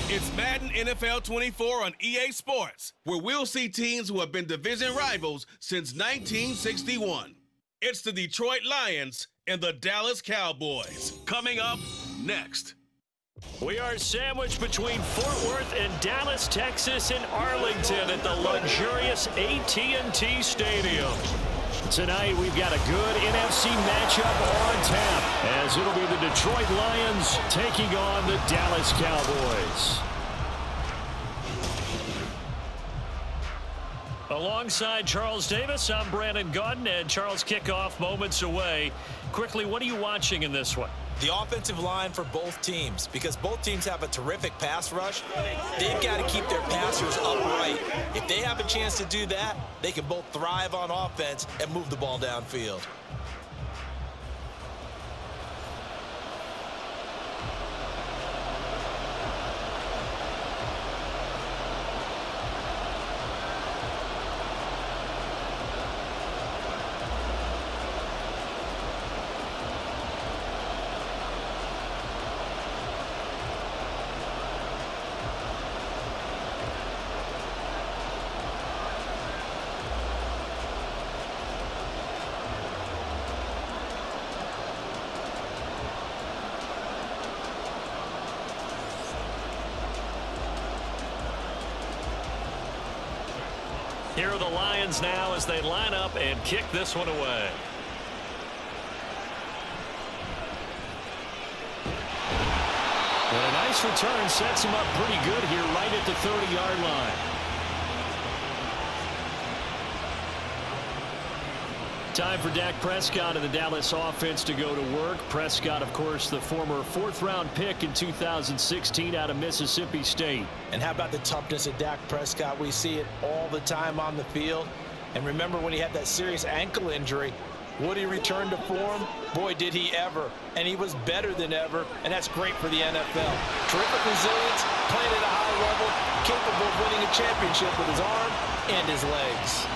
It's Madden NFL 24 on EA Sports, where we'll see teams who have been division rivals since 1961. It's the Detroit Lions and the Dallas Cowboys. Coming up next. We are sandwiched between Fort Worth and Dallas, Texas, and Arlington at the luxurious AT&T Stadium. Tonight, we've got a good NFC matchup on tap, as it'll be the Detroit Lions taking on the Dallas Cowboys. Alongside Charles Davis, I'm Brandon Gaudin, and Charles, kickoff moments away. Quickly, what are you watching in this one? The offensive line for both teams, because both teams have a terrific pass rush. They've got to keep their passers upright. If they have a chance to do that, they can both thrive on offense and move the ball downfield. Here are the Lions now as they line up and kick this one away. And a nice return sets him up pretty good here right at the 30-yard line. Time for Dak Prescott and the Dallas offense to go to work. Prescott, of course, the former fourth-round pick in 2016 out of Mississippi State. And how about the toughness of Dak Prescott? We see it all the time on the field. And remember when he had that serious ankle injury, would he return to form? Boy, did he ever. And he was better than ever, and that's great for the NFL. Terrific resilience, playing at a high level, capable of winning a championship with his arm and his legs.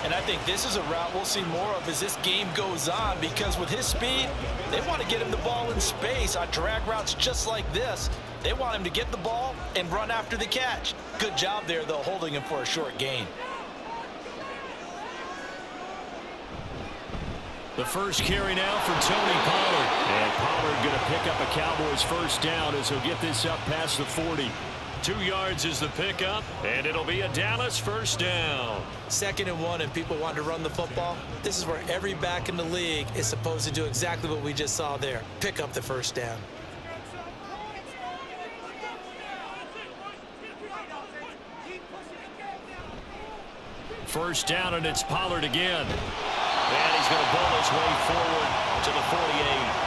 And I think this is a route we'll see more of as this game goes on, because with his speed, they want to get him the ball in space on drag routes just like this. They want him to get the ball and run after the catch. Good job there, though, holding him for a short gain. The first carry now for Tony Pollard. And Pollard going to pick up a Cowboys first down as he'll get this up past the 40. 2 yards is the pickup, and it'll be a Dallas first down. 2nd and 1, and people want to run the football. This is where every back in the league is supposed to do exactly what we just saw there. Pick up the first down. First down, and it's Pollard again. And he's going to ball his way forward to the 48.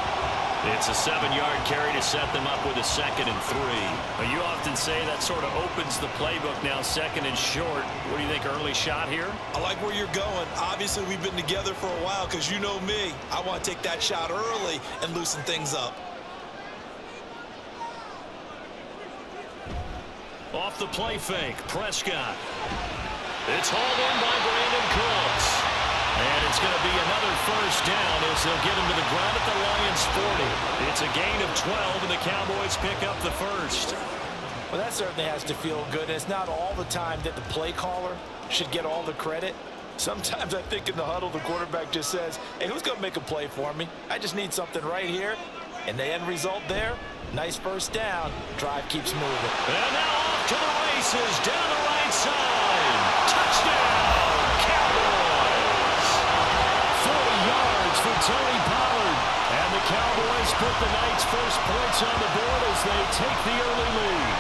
It's a 7-yard carry to set them up with a 2nd and 3. Now, you often say that sort of opens the playbook now, 2nd and short. What do you think, early shot here? I like where you're going. Obviously, we've been together for a while, because you know me. I want to take that shot early and loosen things up. Off the play fake, Prescott. It's hauled in by Brandon Cooks. And it's going to be another first down as they'll get him to the ground at the Lions 40. It's a gain of 12, and the Cowboys pick up the first. Well, that certainly has to feel good. It's not all the time that the play caller should get all the credit. Sometimes I think in the huddle, the quarterback just says, hey, who's going to make a play for me? I just need something right here. And the end result there, nice first down. Drive keeps moving. And now off to the races down the right side. Touchdown, Cowboys. 40 yards for Tony Pollard. And the Cowboys put the night's first points on the board as they take the early lead.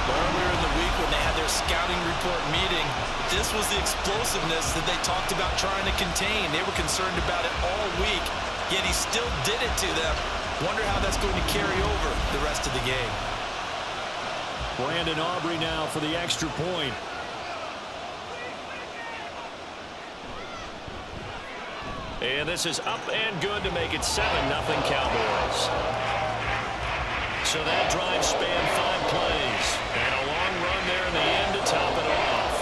Earlier in the week when they had their scouting report meeting, this was the explosiveness that they talked about trying to contain. They were concerned about it all week, yet he still did it to them. Wonder how that's going to carry over the rest of the game. Brandon Aubrey now for the extra point. And this is up and good to make it 7-0 Cowboys. So that drive spanned 5 plays. And a long run there in the end to top it off.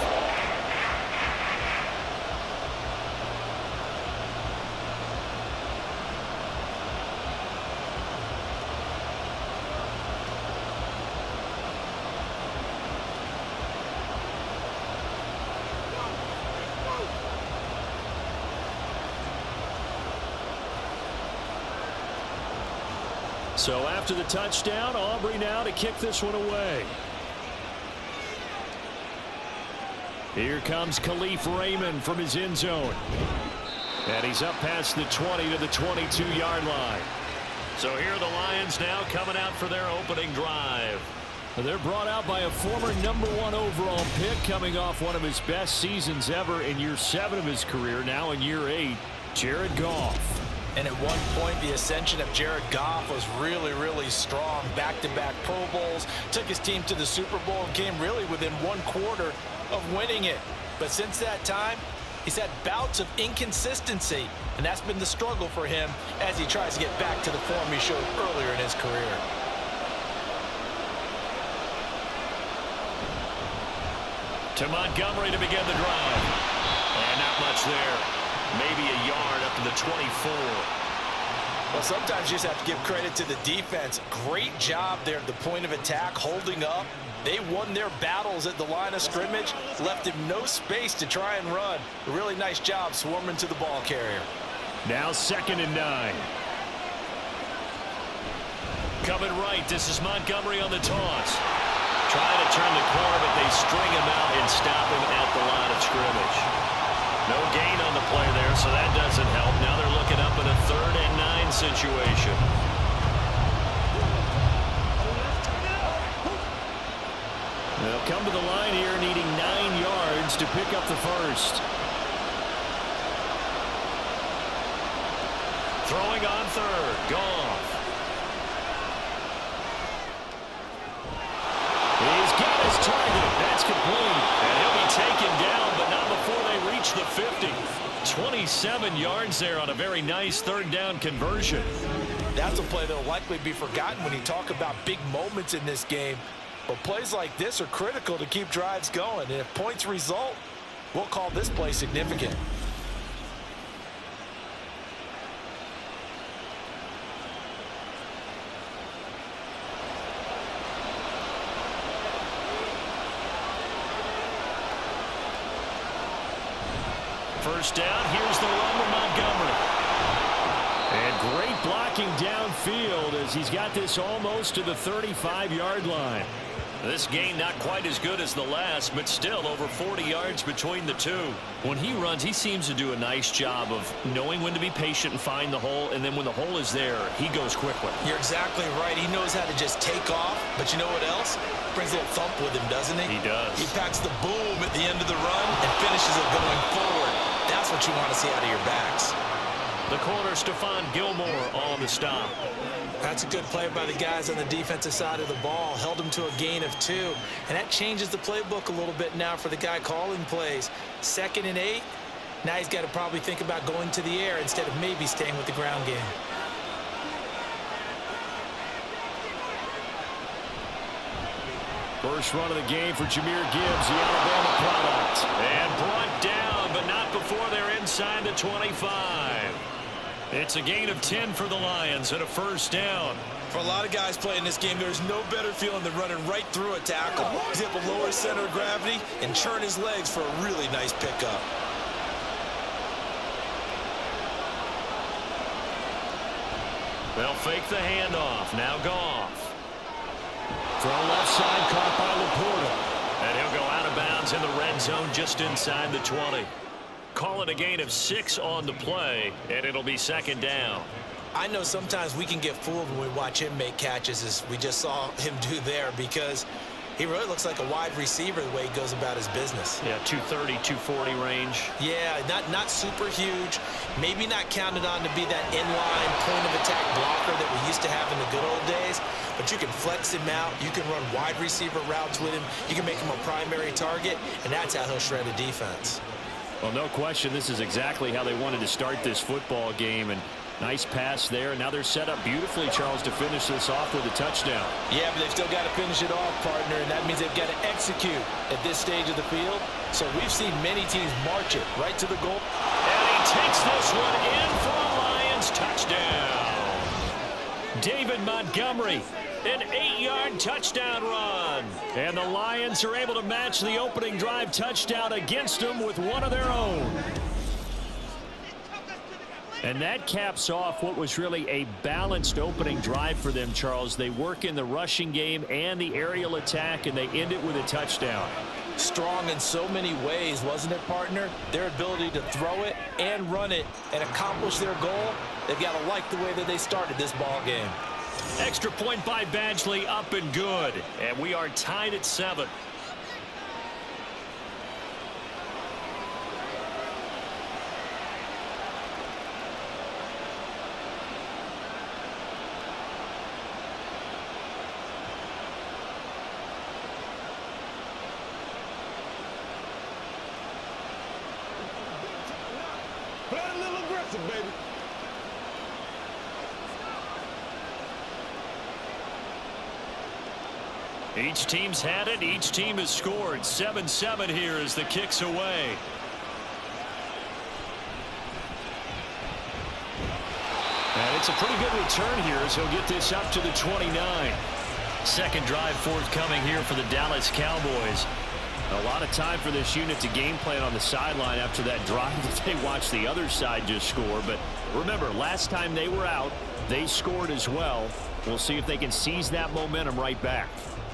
So after the touchdown, Aubrey now to kick this one away. Here comes Khalif Raymond from his end zone. And he's up past the 20 to the 22-yard line. So here are the Lions now coming out for their opening drive. They're brought out by a former #1 overall pick, coming off one of his best seasons ever in year 7 of his career, now in year 8, Jared Goff. And at one point, the ascension of Jared Goff was really, really strong. Back-to-back Pro Bowls, took his team to the Super Bowl, and came really within 1 quarter of winning it. But since that time, he's had bouts of inconsistency, and that's been the struggle for him as he tries to get back to the form he showed earlier in his career. To Montgomery to begin the drive. And not much there. Maybe a yard up to the 24. Well, sometimes you just have to give credit to the defense. Great job there at the point of attack, holding up. They won their battles at the line of scrimmage, left him no space to try and run. A really nice job swarming to the ball carrier. Now 2nd and 9. Coming right, this is Montgomery on the toss. Trying to turn the corner, but they string him out and stop him at the line of scrimmage. No gain on the play there, so that doesn't help. Now they're looking up in a 3rd and 9 situation. They'll come to the line here, needing 9 yards to pick up the first. Throwing on 3rd, Goff. He's got his target. That's complete. And he'll be taken down, but not before they reach the 50. 27 yards there on a very nice 3rd down conversion. That's a play that will likely be forgotten when you talk about big moments in this game. But plays like this are critical to keep drives going. And if points result, we'll call this play significant. First down, here's the run to Montgomery. And great blocking downfield as he's got this almost to the 35-yard line. This gain not quite as good as the last, but still over 40 yards between the two. When he runs, he seems to do a nice job of knowing when to be patient and find the hole, and then when the hole is there, he goes quickly. You're exactly right. He knows how to just take off, but you know what else? Brings a little thump with him, doesn't he? He does. He packs the boom at the end of the run and finishes it going forward. That's what you want to see out of your backs. The corner, Stephon Gilmore, on the stop. That's a good play by the guys on the defensive side of the ball. Held him to a gain of 2. And that changes the playbook a little bit now for the guy calling plays. 2nd and 8. Now he's got to probably think about going to the air instead of maybe staying with the ground game. First run of the game for Jahmyr Gibbs, the Alabama product. And brought down, but not before they're inside the 25. It's a gain of 10 for the Lions and a first down. For a lot of guys playing this game, there's no better feeling than running right through a tackle. He's able to lower his center of gravity and churn his legs for a really nice pickup. They'll fake the handoff. Now Goff. Throw left side, caught by Laporta. And he'll go out of bounds in the red zone just inside the 20. Call it a gain of 6 on the play, and it'll be 2nd down. I know sometimes we can get fooled when we watch him make catches, as we just saw him do there, because he really looks like a wide receiver the way he goes about his business. Yeah, 230, 240 range. Yeah, not super huge. Maybe not counted on to be that inline point-of-attack blocker that we used to have in the good old days, but you can flex him out. You can run wide receiver routes with him. You can make him a primary target, and that's how he'll shred a defense. Well, no question, this is exactly how they wanted to start this football game. And nice pass there. Now they're set up beautifully, Charles, to finish this off with a touchdown. Yeah, but they've still got to finish it off, partner, and that means they've got to execute at this stage of the field. So we've seen many teams march it right to the goal. And he takes this one in for a Lions touchdown. David Montgomery, an 8-yard touchdown run. And the Lions are able to match the opening drive touchdown against them with one of their own. And that caps off what was really a balanced opening drive for them, Charles. They work in the rushing game and the aerial attack, and they end it with a touchdown. Strong in so many ways, wasn't it, partner? Their ability to throw it and run it and accomplish their goal, they've got to like the way that they started this ball game. Extra point by Badgley, up and good. And we are tied at 7. Baby. Each team's had it. Each team has scored. 7-7 here as the kick's away. And it's a pretty good return here as he'll get this up to the 29. Second drive forthcoming here for the Dallas Cowboys. A lot of time for this unit to game plan on the sideline after that drive that they watched the other side just score. But remember, last time they were out, they scored as well. We'll see if they can seize that momentum right back.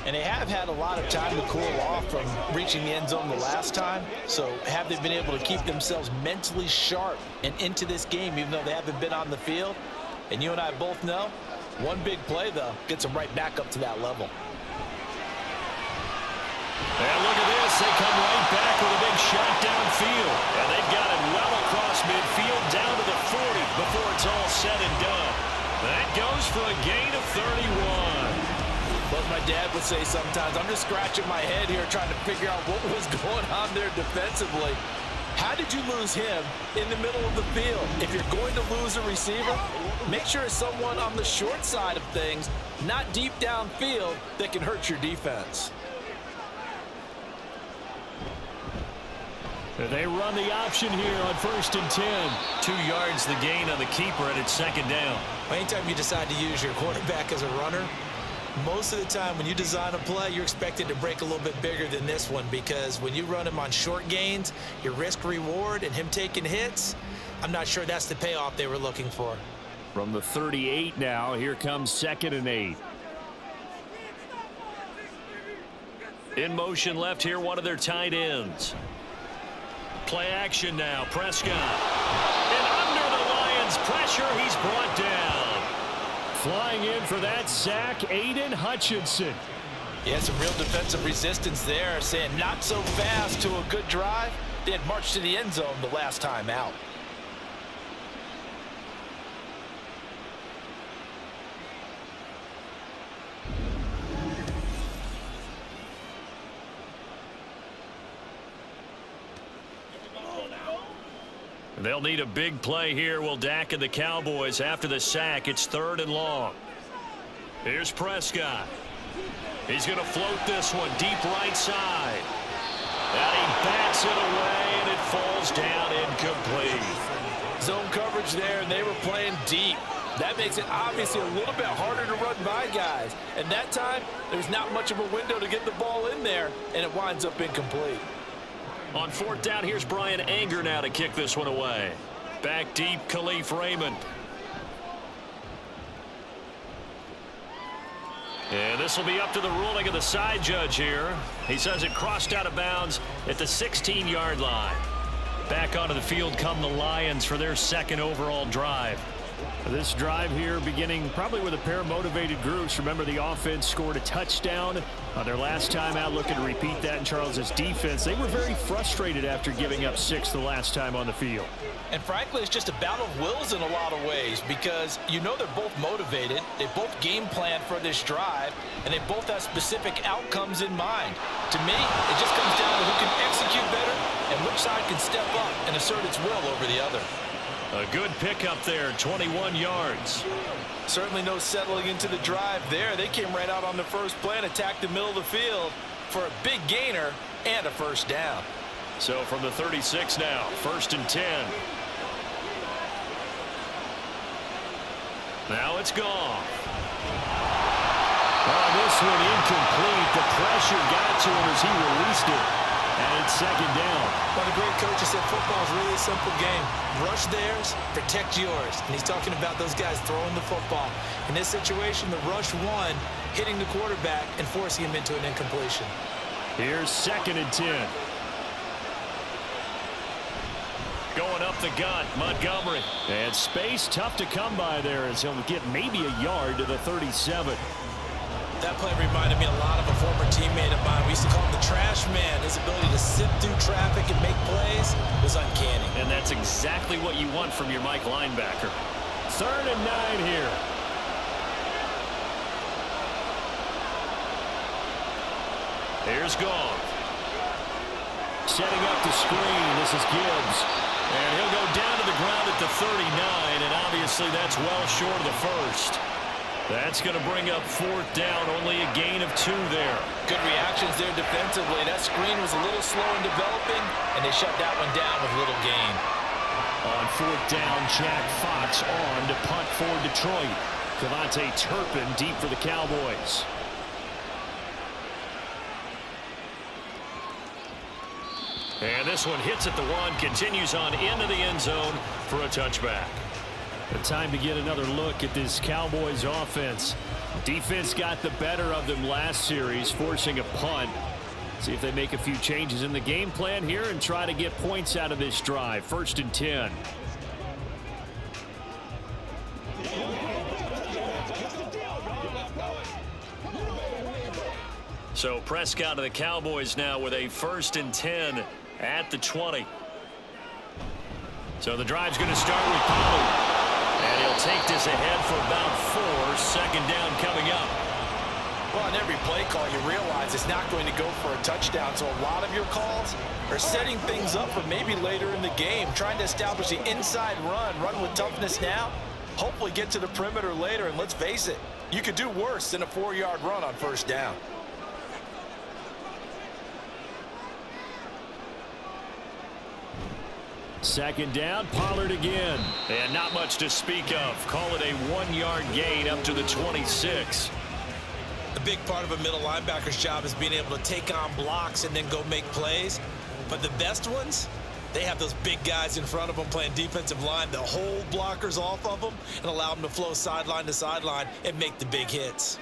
And they have had a lot of time to cool off from reaching the end zone the last time. So have they been able to keep themselves mentally sharp and into this game, even though they haven't been on the field? And you and I both know, one big play, though, gets them right back up to that level. And look at this. They come right back with a big shot downfield. And they've got it well across midfield down to the 40 before it's all said and done. That goes for a gain of 31. But my dad would say sometimes, I'm just scratching my head here trying to figure out what was going on there defensively. How did you lose him in the middle of the field? If you're going to lose a receiver, make sure it's someone on the short side of things, not deep downfield, that can hurt your defense. They run the option here on 1st and 10. 2 yards the gain on the keeper, and it's second down. Anytime you decide to use your quarterback as a runner, most of the time when you design a play, you're expected to break a little bit bigger than this one, because when you run him on short gains, your risk reward and him taking hits, I'm not sure that's the payoff they were looking for. From the 38 now, here comes 2nd and 8. In motion left here, one of their tight ends. Play action now, Prescott. And under the Lions' pressure, he's brought down. Flying in for that sack, Aiden Hutchinson. Yeah, some real defensive resistance there, saying not so fast to a good drive. They had marched to the end zone the last time out. They'll need a big play here, will Dak and the Cowboys. After the sack, it's 3rd and long. Here's Prescott. He's going to float this one deep right side. And he bats it away, and it falls down incomplete. Zone coverage there, and they were playing deep. That makes it obviously a little bit harder to run by guys. And that time, there's not much of a window to get the ball in there, and it winds up incomplete. On 4th down, here's Brian Anger now to kick this one away. Back deep, Khalif Raymond. And this will be up to the ruling of the side judge here. He says it crossed out of bounds at the 16-yard line. Back onto the field come the Lions for their 2nd overall drive. This drive here beginning probably with a pair of motivated groups. Remember, the offense scored a touchdown on their last time out, looking to repeat that in Charles's defense. They were very frustrated after giving up 6 the last time on the field. And frankly, it's just a battle of wills in a lot of ways, because you know they're both motivated. They both game plan for this drive, and they both have specific outcomes in mind. To me, it just comes down to who can execute better and which side can step up and assert its will over the other. A good pickup there, 21 yards. Certainly no settling into the drive there. They came right out on the first play and attacked the middle of the field for a big gainer and a 1st down. So from the 36 now, 1st and 10. Now it's gone. Oh, this one incomplete. The pressure got to him as he released it. And it's second down. Well, the great coach said football is really a simple game. Rush theirs, protect yours. And he's talking about those guys throwing the football. In this situation, the rush won, hitting the quarterback and forcing him into an incompletion. Here's 2nd and 10. Going up the gut, Montgomery. And space tough to come by there as he'll get maybe a yard to the 37. That play reminded me a lot of a former teammate of mine. We used to call him the trash man. His ability to sift through traffic and make plays was uncanny. And that's exactly what you want from your Mike linebacker. 3rd and 9 here. Here's Goff. Setting up the screen. This is Gibbs. And he'll go down to the ground at the 39, and obviously that's well short of the first. That's going to bring up 4th down, only a gain of 2 there. Good reactions there defensively. That screen was a little slow in developing, and they shut that one down with little gain. On 4th down, Jack Fox on to punt for Detroit. Devontae Turpin deep for the Cowboys. And this one hits at the 1, continues on into the end zone for a touchback. The time to get another look at this Cowboys offense. Defense got the better of them last series, forcing a punt. See if they make a few changes in the game plan here and try to get points out of this drive. 1st and 10. So Prescott of the Cowboys now with a 1st and 10 at the 20. So the drive's going to start with Pollard. And he'll take this ahead for about 4. 2nd down coming up. Well, on every play call, you realize it's not going to go for a touchdown. So a lot of your calls are setting things up for maybe later in the game, trying to establish the inside run with toughness now, hopefully get to the perimeter later. And let's face it, you could do worse than a 4-yard run on 1st down. Second down, Pollard again. And not much to speak of. Call it a 1-yard gain up to the 26. A big part of a middle linebacker's job is being able to take on blocks and then go make plays. But the best ones, they have those big guys in front of them playing defensive line that hold blockers off of them and allow them to flow sideline to sideline and make the big hits.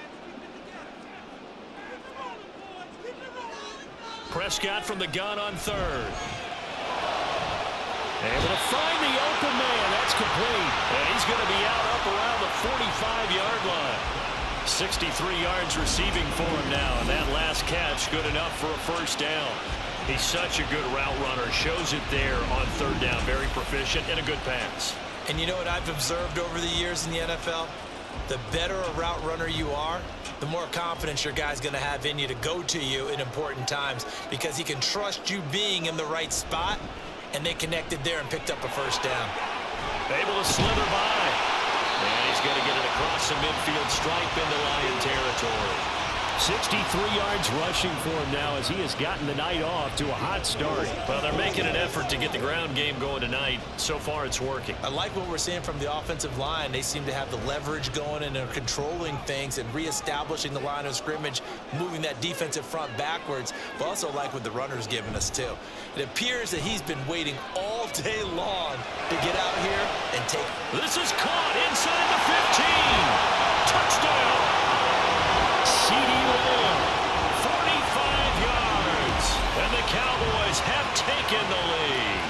Prescott from the gun on 3rd. Able to find the open man. That's complete. And he's going to be out up around the 45-yard line. 63 yards receiving for him now. And that last catch good enough for a 1st down. He's such a good route runner. Shows it there on 3rd down. Very proficient and a good pass. And you know what I've observed over the years in the NFL? The better a route runner you are, the more confidence your guy's going to have in you to go to you in important times because he can trust you being in the right spot. And they connected there and picked up a 1st down. Able to slither by. And he's going to get it across the midfield stripe into Lion territory. 63 yards rushing for him now as he has gotten the night off to a hot start. Well, they're making an effort to get the ground game going tonight. So far, it's working. I like what we're seeing from the offensive line. They seem to have the leverage going and they're controlling things and reestablishing the line of scrimmage, moving that defensive front backwards. But also like what the runner's giving us, too. It appears that he's been waiting all day long to get out here and take. This is caught inside the 15. Touchdown. CeeDee Lamb, 45 yards, and the Cowboys have taken the lead.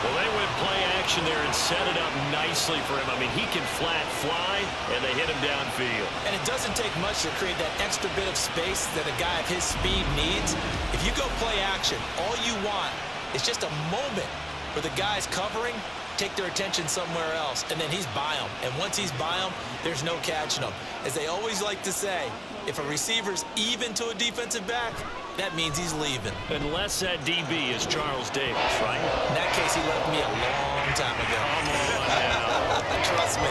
Well, they went play action there and set it up nicely for him. I mean, he can flat fly, and they hit him downfield. And it doesn't take much to create that extra bit of space that a guy of his speed needs. If you go play action, all you want is just a moment where the guy's covering, take their attention somewhere else, and then he's by them. And once he's by them, there's no catching them. As they always like to say, if a receiver's even to a defensive back, that means he's leaving. Unless that DB is Charles Davis, right? In that case, he left me a long time ago. Come on now. Trust me.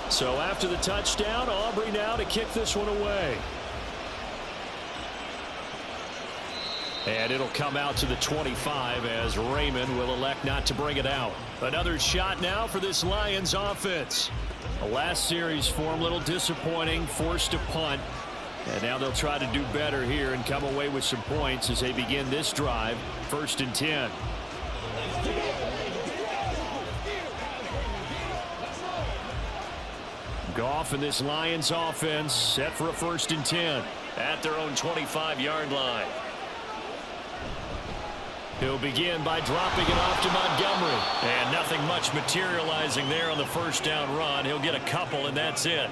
So after the touchdown, Aubrey now to kick this one away. And it'll come out to the 25 as Raymond will elect not to bring it out. Another shot now for this Lions offense. The last series for them, a little disappointing, forced to punt. And now they'll try to do better here and come away with some points as they begin this drive. 1st and 10. Goff and this Lions offense set for a 1st and 10 at their own 25-yard line. He'll begin by dropping it off to Montgomery. And nothing much materializing there on the 1st down run. He'll get a couple, and that's it.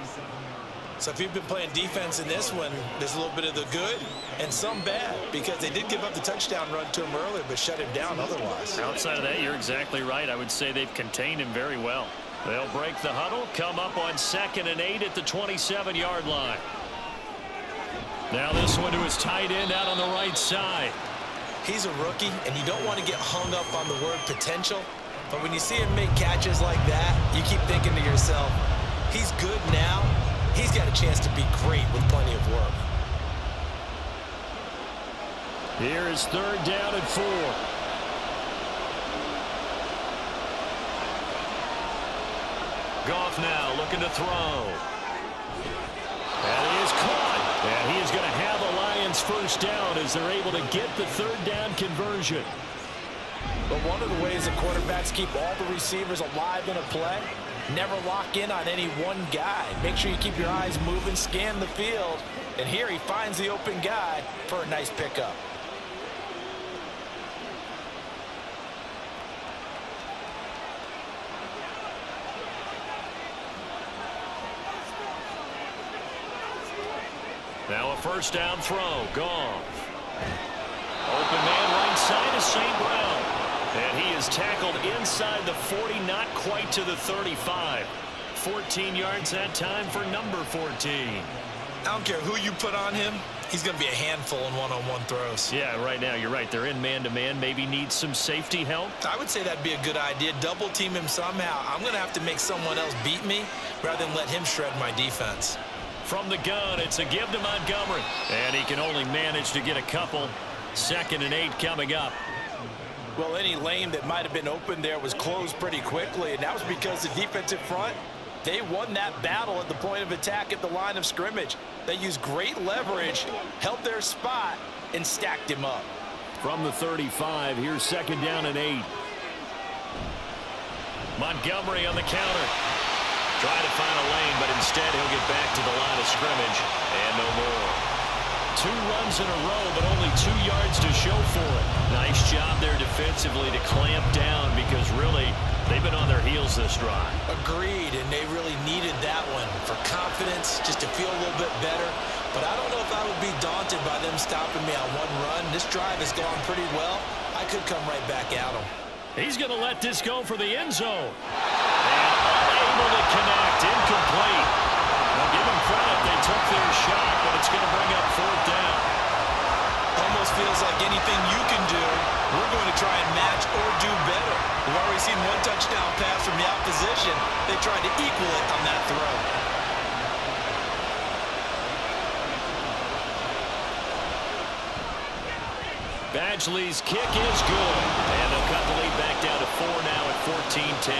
So if you've been playing defense in this one, there's a little bit of the good and some bad, because they did give up the touchdown run to him earlier, but shut him down otherwise. Outside of that, you're exactly right. I would say they've contained him very well. They'll break the huddle, come up on 2nd and 8 at the 27-yard line. Now this one to his tight end out on the right side. He's a rookie, and you don't want to get hung up on the word potential. But when you see him make catches like that, you keep thinking to yourself, he's good now. He's got a chance to be great with plenty of work. Here is 3rd down and 4. Goff now looking to throw. And he is caught. And he is going to have a Lions 1st down as they're able to get the 3rd down conversion. But one of the ways that quarterbacks keep all the receivers alive in a play, never lock in on any one guy. Make sure you keep your eyes moving, scan the field. And here he finds the open guy for a nice pickup. Now a 1st down throw. Goff. Open man right side of St. Brown. And he is tackled inside the 40, not quite to the 35. 14 yards that time for number 14. I don't care who you put on him. He's going to be a handful in one-on-one throws. Yeah, right now you're right. They're in man-to-man. Maybe need some safety help. I would say that'd be a good idea. Double team him somehow. I'm going to have to make someone else beat me rather than let him shred my defense. From the gun, it's a give to Montgomery. And he can only manage to get a couple. 2nd and 8 coming up. Well, any lane that might have been open there was closed pretty quickly, and that was because the defensive front, they won that battle at the point of attack at the line of scrimmage. They used great leverage, held their spot, and stacked him up. From the 35, here's 2nd down and 8. Montgomery on the counter. Try to find a lane, but instead he'll get back to the line of scrimmage, and no more. 2 runs in a row, but only 2 yards to show for it. Nice job there defensively to clamp down, because really, they've been on their heels this drive. Agreed, and they really needed that one for confidence, just to feel a little bit better. But I don't know if I would be daunted by them stopping me on one run. This drive has gone pretty well. I could come right back at them. He's going to let this go for the end zone. And unable to connect, incomplete. Now give them credit, they took their shot, but it's going to bring up 4th down. Almost feels like anything you can do, we're going to try and match or do better. We've already seen 1 touchdown pass from the opposition. They tried to equal it on that throw. Badgley's kick is good. And they'll cut the lead back down to 4 now at 14-10.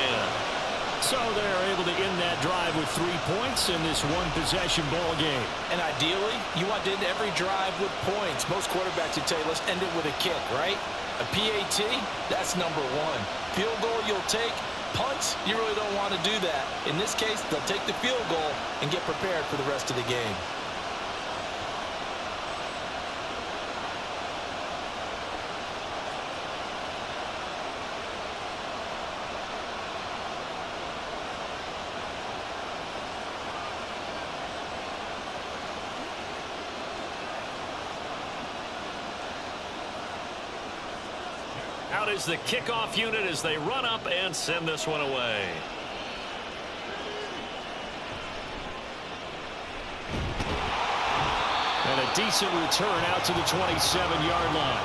So they're able to end that drive with 3 points in this one-possession ball game. And ideally, you want to end every drive with points. Most quarterbacks would tell you, let's end it with a kick, right? A PAT, that's number 1. Field goal you'll take. Punts, you really don't want to do that. In this case, they'll take the field goal and get prepared for the rest of the game. Out is the kickoff unit as they run up and send this one away. And a decent return out to the 27-yard line.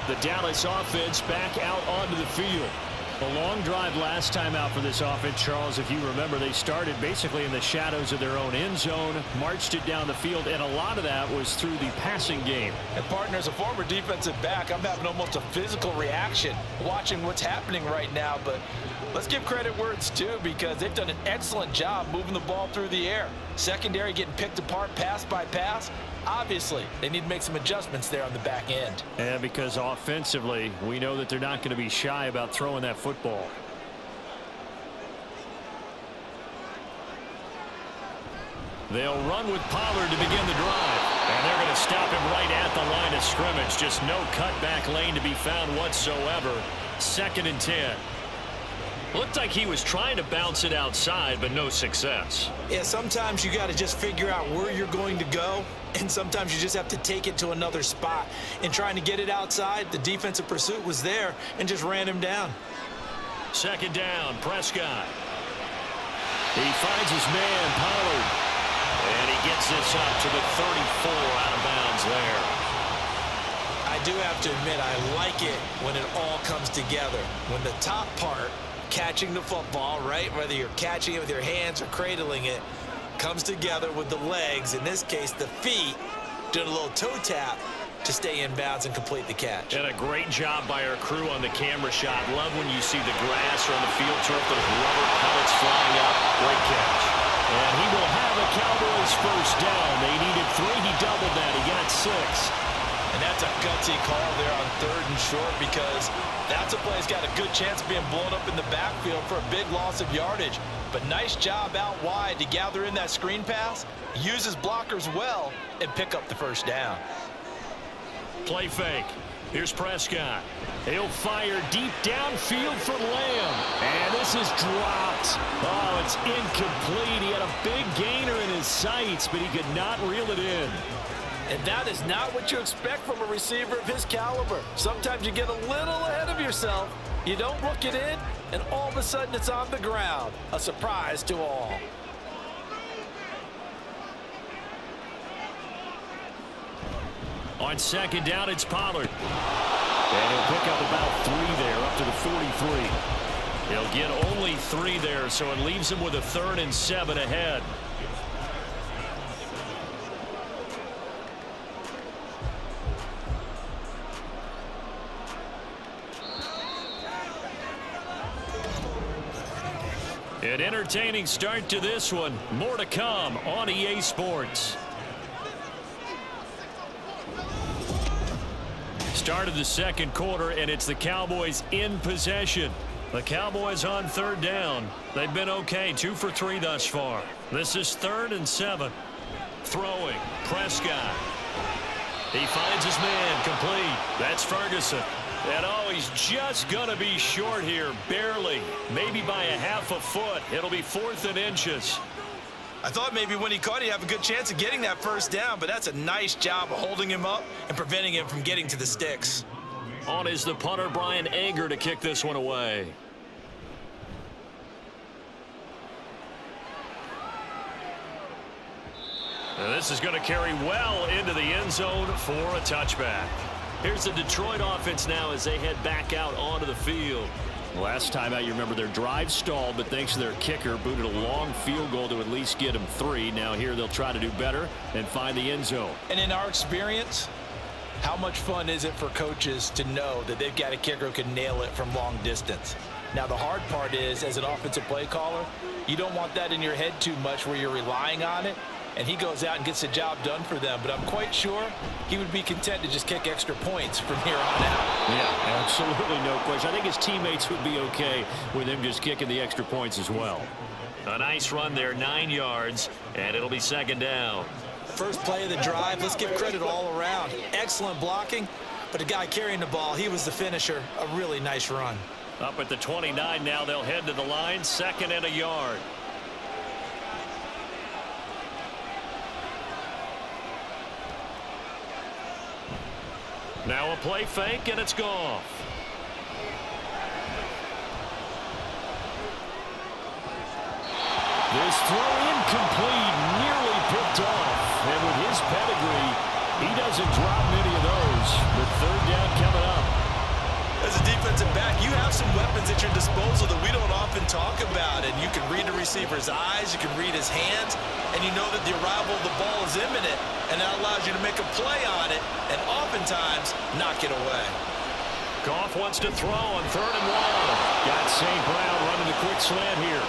The Dallas offense back out onto the field. A long drive last time out for this offense, Charles. If you remember, they started basically in the shadows of their own end zone, marched it down the field, and a lot of that was through the passing game. And partner, as a former defensive back, I'm having almost a physical reaction watching what's happening right now. But let's give credit where it's due, because they've done an excellent job moving the ball through the air. Secondary getting picked apart pass by pass. Obviously, they need to make some adjustments there on the back end. And because offensively, we know that they're not going to be shy about throwing that football. They'll run with Pollard to begin the drive. And they're going to stop him right at the line of scrimmage. Just no cutback lane to be found whatsoever. 2nd and 10. Looked like he was trying to bounce it outside, but no success. Yeah, sometimes you got to just figure out where you're going to go, and sometimes you just have to take it to another spot. In trying to get it outside, the defensive pursuit was there and just ran him down. 2nd down, Prescott. He finds his man, Pollard. And he gets this up to the 34 out of bounds there. I do have to admit, I like it when it all comes together. When the top part, catching the football, right, whether you're catching it with your hands or cradling it, comes together with the legs, in this case the feet, doing a little toe tap to stay in bounds and complete the catch. And a great job by our crew on the camera shot. Love when you see the grass or on the field turf, those rubber pellets flying up. Great catch. And he will have a Cowboys 1st down. They needed 3. He doubled that. He got 6. And that's a gutsy call there on 3rd and short, because that's a play that's got a good chance of being blown up in the backfield for a big loss of yardage. But nice job out wide to gather in that screen pass, use his blockers well, and pick up the 1st down. Play fake. Here's Prescott. He'll fire deep downfield for Lamb. And this is dropped. Oh, it's incomplete. He had a big gainer in his sights, but he could not reel it in. And that is not what you expect from a receiver of his caliber. Sometimes you get a little ahead of yourself. You don't look it in, and all of a sudden it's on the ground. A surprise to all. On 2nd down, it's Pollard. And he'll pick up about 3 there, up to the 43. He'll get only 3 there, so it leaves him with a 3rd and 7 ahead. An entertaining start to this one. More to come on EA Sports. Start of the 2nd quarter, and it's the Cowboys in possession. The Cowboys on 3rd down. They've been okay, 2 for 3 thus far. This is 3rd and 7. Throwing, Prescott. He finds his man, complete. That's Ferguson. And oh, he's just going to be short here, barely. Maybe by a half a foot. It'll be 4th and inches. I thought maybe when he caught, he'd have a good chance of getting that 1st down, but that's a nice job of holding him up and preventing him from getting to the sticks. On is the punter, Brian Anger, to kick this one away. And this is going to carry well into the end zone for a touchback. Here's the Detroit offense now as they head back out onto the field. Last time out, you remember their drive stalled, but thanks to their kicker, booted a long field goal to at least get them 3. Now here they'll try to do better and find the end zone. And in our experience, how much fun is it for coaches to know that they've got a kicker who can nail it from long distance? Now the hard part is, as an offensive play caller, you don't want that in your head too much where you're relying on it. And he goes out and gets the job done for them. But I'm quite sure he would be content to just kick extra points from here on out. Yeah, absolutely no question. I think his teammates would be okay with him just kicking the extra points as well. A nice run there, 9 yards, and it'll be 2nd down. First play of the drive, let's give credit all around. Excellent blocking, but the guy carrying the ball, he was the finisher. A really nice run. Up at the 29 now, they'll head to the line, 2nd and a yard. Now a play fake, and it's Goff. This throw incomplete, nearly picked off. And with his pedigree, he doesn't drop many of those. But 3rd down coming up. some weapons at your disposal that we don't often talk about, and you can read the receiver's eyes, you can read his hands, and you know that the arrival of the ball is imminent, and that allows you to make a play on it and oftentimes knock it away. Goff wants to throw on 3rd and 1. Got St. Brown running the quick slant here.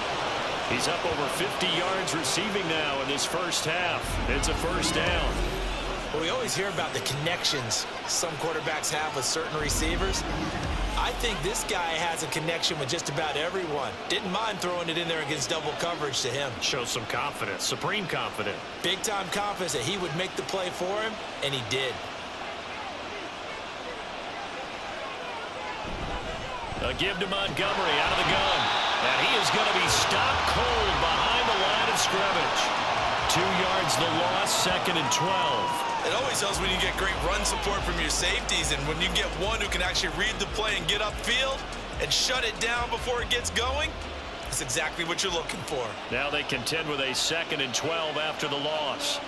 He's up over 50 yards receiving now in this first half. It's a first down. Well, we always hear about the connections some quarterbacks have with certain receivers. I think this guy has a connection with just about everyone. Didn't mind throwing it in there against double coverage to him. Shows some confidence, supreme confidence. Big-time confidence that he would make the play for him, and he did. A give to Montgomery out of the gun. And he is going to be stopped cold behind the line of scrimmage. 2 yards the loss, 2nd and 12. It always helps when you get great run support from your safeties, and when you get one who can actually read the play and get upfield and shut it down before it gets going, that's exactly what you're looking for. Now they contend with a 2nd and 12 after the loss.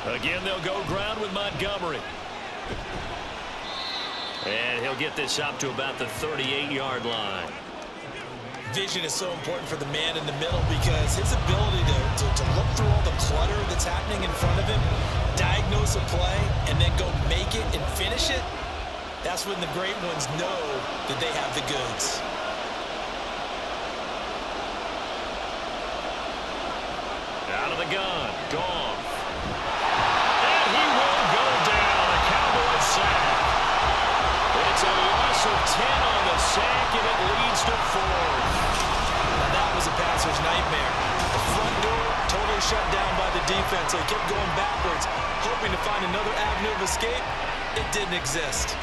Again, they'll go ground with Montgomery. And he'll get this up to about the 38-yard line. Vision is so important for the man in the middle because his ability to look through all the clutter that's happening in front of him, diagnose a play, and then go make it and finish it, that's when the great ones know that they have the goods. Out of the gun, Goff. And he will go down, a Cowboys sack. It's a loss of 10 on the sack, and it leads to 4. And that was a passer's nightmare. The front door totally shut down by the defense, so he kept going backwards, hoping to find another avenue of escape. It didn't exist.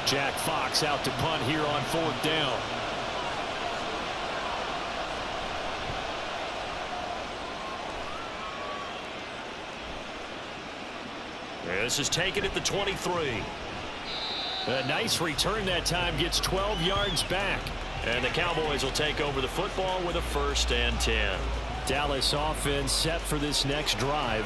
Jack Fox out to punt here on 4th down. This is taken at the 23. A nice return that time, gets 12 yards back. And the Cowboys will take over the football with a 1st and 10. Dallas offense set for this next drive.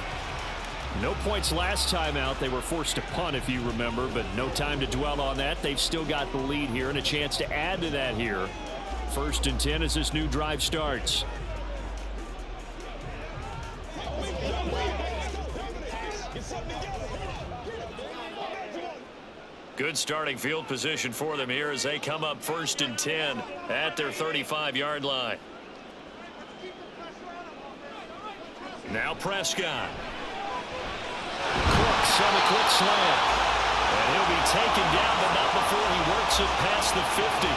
No points last time out. They were forced to punt, if you remember, but no time to dwell on that. They've still got the lead here and a chance to add to that here. 1st and 10 as this new drive starts. Good starting field position for them here as they come up 1st and 10 at their 35-yard line. Now Prescott. Crooks on the quick slant. And he'll be taken down, but not before he works it past the 50.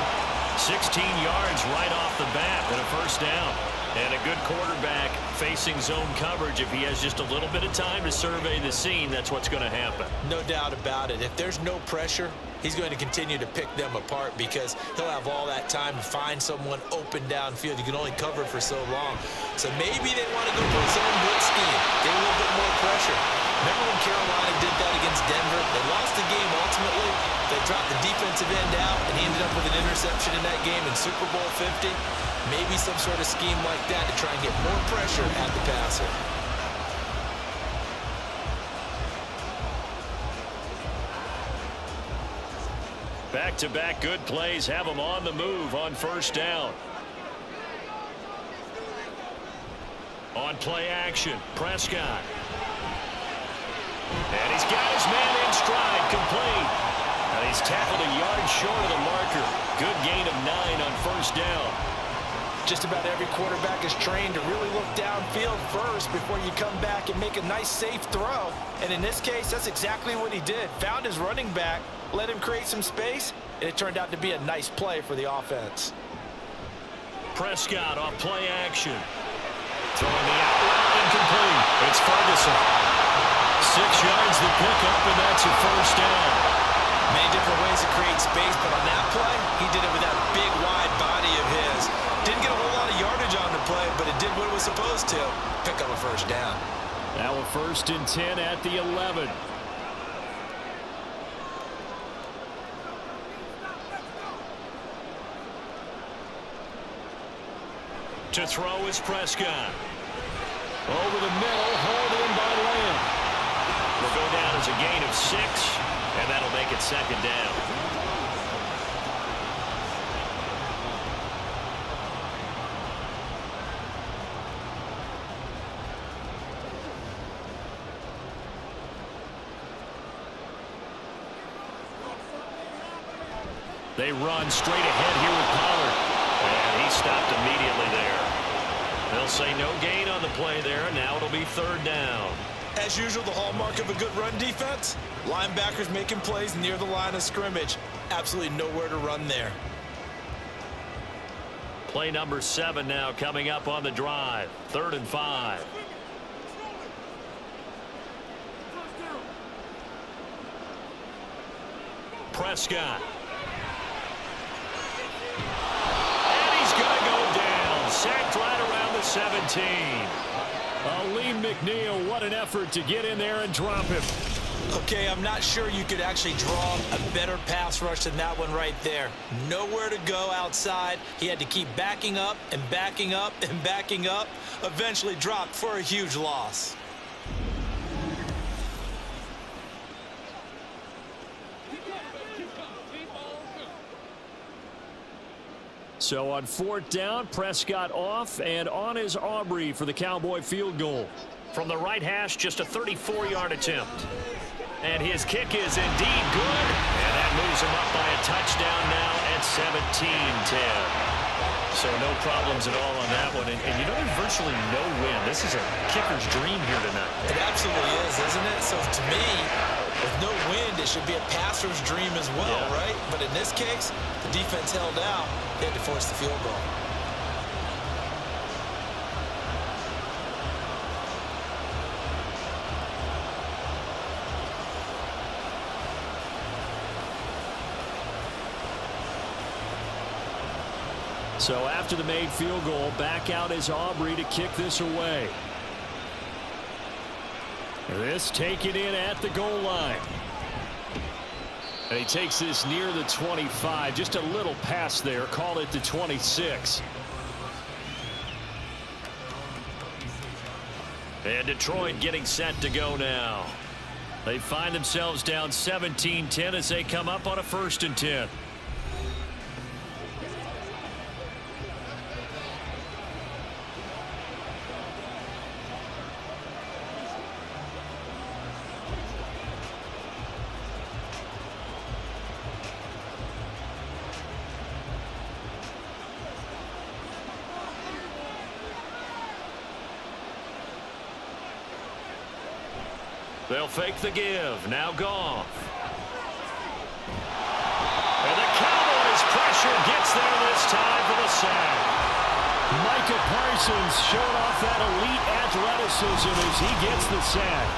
16 yards right off the bat and a 1st down. And a good quarterback facing zone coverage. If he has just a little bit of time to survey the scene, that's what's going to happen. No doubt about it. If there's no pressure, he's going to continue to pick them apart because he'll have all that time to find someone open downfield. You can only cover for so long. So maybe they want to go to a zone blitz scheme, get a little bit more pressure. Remember when Carolina did that against Denver? They lost the game ultimately. They dropped the defensive end out, and he ended up with an interception in that game in Super Bowl 50. Maybe some sort of scheme like that to try and get more pressure at the passer. Back-to-back good plays have them on the move on 1st down. On play action, Prescott. And he's got his man in stride, complete. And he's tackled a yard short of the marker. Good gain of 9 on 1st down. Just about every quarterback is trained to really look downfield first before you come back and make a nice, safe throw. And in this case, that's exactly what he did. Found his running back, let him create some space, and it turned out to be a nice play for the offense. Prescott off play action. Throwing the out route incomplete. It's Ferguson. 6 yards to pick up, and that's a 1st down. Many different ways to create space, but on that play, he did it with that big, wide body of his. Didn't get a whole lot of yardage on the play, but it did what it was supposed to. Pick up a 1st down. Now a 1st and 10 at the 11. To throw is Prescott. Over the middle, hauled in by Lamb. Will go down as a gain of 6, and that'll make it 2nd down. They run straight ahead here with Pollard. And he stopped immediately there. They'll say no gain on the play there. Now it'll be 3rd down. As usual, the hallmark of a good run defense, linebackers making plays near the line of scrimmage. Absolutely nowhere to run there. Play number 7 now coming up on the drive. 3rd and 5. Prescott. And he's going to go down. Sacked right around the 17. Lee McNeil, what an effort to get in there and drop him. Okay, I'm not sure you could actually draw a better pass rush than that one right there. Nowhere to go outside. He had to keep backing up and backing up and backing up. Eventually dropped for a huge loss. So on 4th down, Prescott off, and on is Aubrey for the Cowboy field goal. From the right hash, just a 34-yard attempt. And his kick is indeed good, and that moves him up by a touchdown now at 17-10. So no problems at all on that one. And you know, there's virtually no win. This is a kicker's dream here tonight. It absolutely is, isn't it? So to me, with no wind, it should be a passer's dream as well, right? But in this case, the defense held out. They had to force the field goal. So after the made field goal, back out is Aubrey to kick this away. This taken in at the goal line. And he takes this near the 25. Just a little pass there. Call it the 26. And Detroit getting set to go now. They find themselves down 17-10 as they come up on a 1st and 10. They'll fake the give. Now Goff. And the Cowboys pressure gets there this time for the sack. Micah Parsons showing off that elite athleticism as he gets the sack.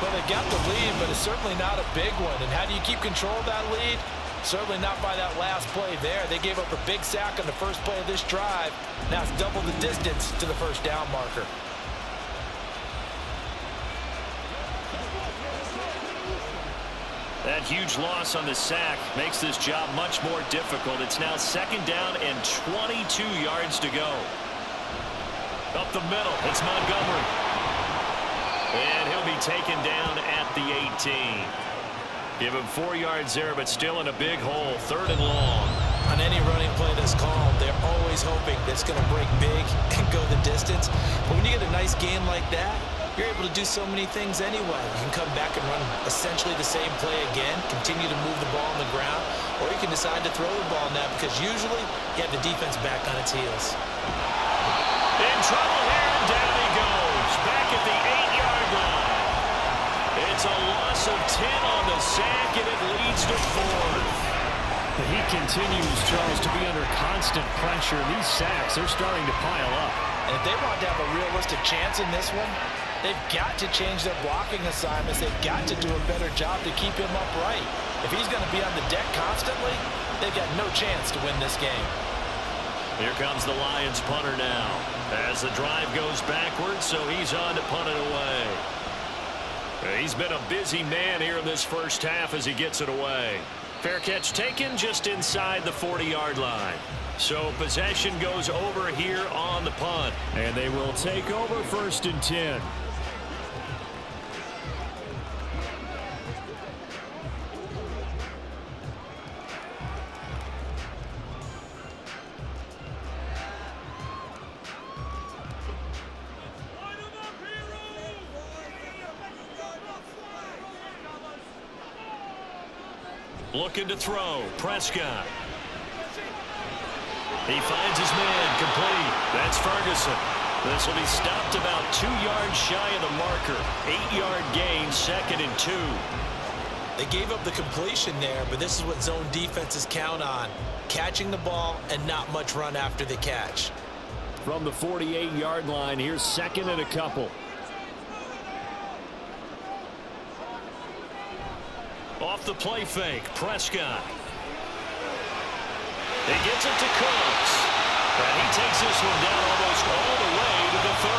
Well, they got the lead, but it's certainly not a big one. And how do you keep control of that lead? Certainly not by that last play there. They gave up a big sack on the first play of this drive. Now it's double the distance to the 1st down marker. That huge loss on the sack makes this job much more difficult. It's now 2nd down and 22 yards to go. Up the middle, it's Montgomery. And he'll be taken down at the 18. Give him 4 yards there, but still in a big hole. 3rd and long. On any running play that's called, they're always hoping that it's going to break big and go the distance. But when you get a nice game like that, you're able to do so many things anyway. You can come back and run essentially the same play again, continue to move the ball on the ground, or you can decide to throw the ball now because usually you have the defense back on its heels. In trouble here, and down he goes. Back at the 8-yard line. It's a loss of 10 on the sack, and it leads to 4th. He continues, Charles, to be under constant pressure. These sacks, they're starting to pile up. And if they want to have a realistic chance in this one, they've got to change their blocking assignments. They've got to do a better job to keep him upright. If he's going to be on the deck constantly, they've got no chance to win this game. Here comes the Lions punter now. As the drive goes backwards, so he's on to punt it away. He's been a busy man here in this 1st half as he gets it away. Fair catch taken just inside the 40-yard line. So possession goes over here on the punt. And they will take over 1st and 10. Looking to throw. Prescott. He finds his man. Complete. That's Ferguson. This will be stopped about 2 yards shy of the marker. 8-yard gain, 2nd and 2. They gave up the completion there, but this is what zone defenses count on. Catching the ball and not much run after the catch. From the 48-yard line, here's 2nd and a couple. Off the play fake, Prescott. He gets it to Cooks. And he takes this one down almost all the way to the 30.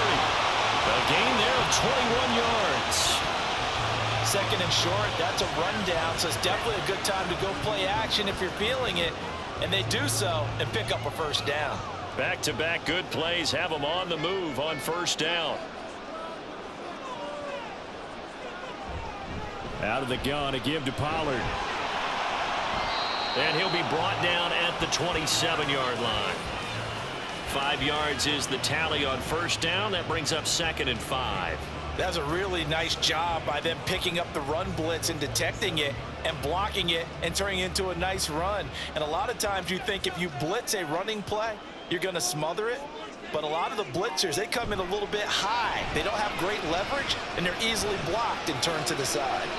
A gain there of 21 yards. 2nd and short, that's a rundown, so it's definitely a good time to go play action if you're feeling it. And they do so and pick up a 1st down. Back-to-back good plays have them on the move on 1st down. Out of the gun to give to Pollard. And he'll be brought down at the 27-yard line. 5 yards is the tally on 1st down. That brings up 2nd and 5. That's a really nice job by them picking up the run blitz and detecting it and blocking it and turning it into a nice run. And a lot of times you think if you blitz a running play, you're going to smother it. But a lot of the blitzers, they come in a little bit high. They don't have great leverage, and they're easily blocked and turned to the side.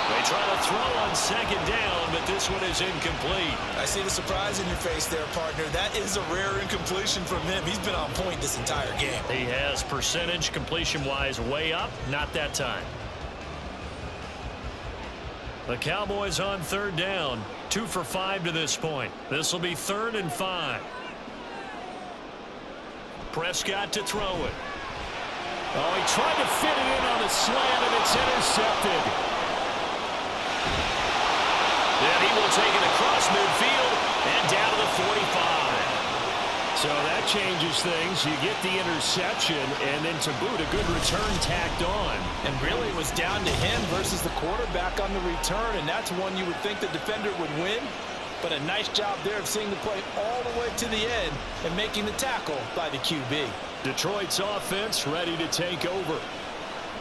They try to throw on 2nd down, but this one is incomplete. I see the surprise in your face there, partner. That is a rare incompletion from him. He's been on point this entire game. He has percentage completion-wise way up. Not that time. The Cowboys on 3rd down. 2 for 5 to this point. This will be 3rd and 5. Prescott to throw it. Oh, he tried to fit it in on the slant, and it's intercepted. Then he will take it across midfield and down to the 45. So that changes things. You get the interception, and then to boot, a good return tacked on. And really it was down to him versus the quarterback on the return, and that's one you would think the defender would win. But a nice job there of seeing the play all the way to the end and making the tackle by the QB. Detroit's offense ready to take over.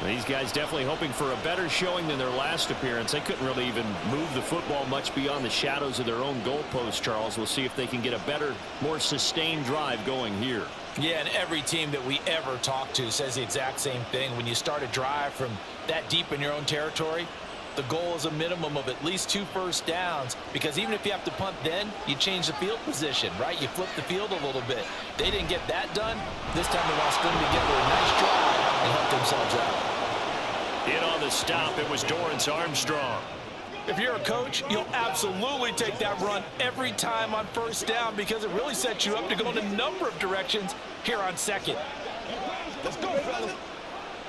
These guys definitely hoping for a better showing than their last appearance. They couldn't really even move the football much beyond the shadows of their own goalpost, Charles. We'll see if they can get a better, more sustained drive going here. Yeah, and every team that we ever talk to says the exact same thing. When you start a drive from that deep in your own territory, the goal is a minimum of at least 2 first downs, because even if you have to punt then, you change the field position, right? You flip the field a little bit. They didn't get that done. This time they want to string together a nice drive and help themselves out. In on the stop, it was Dorrance Armstrong. If you're a coach, you'll absolutely take that run every time on 1st down, because it really sets you up to go in a number of directions here on 2nd. Let's go, fellas.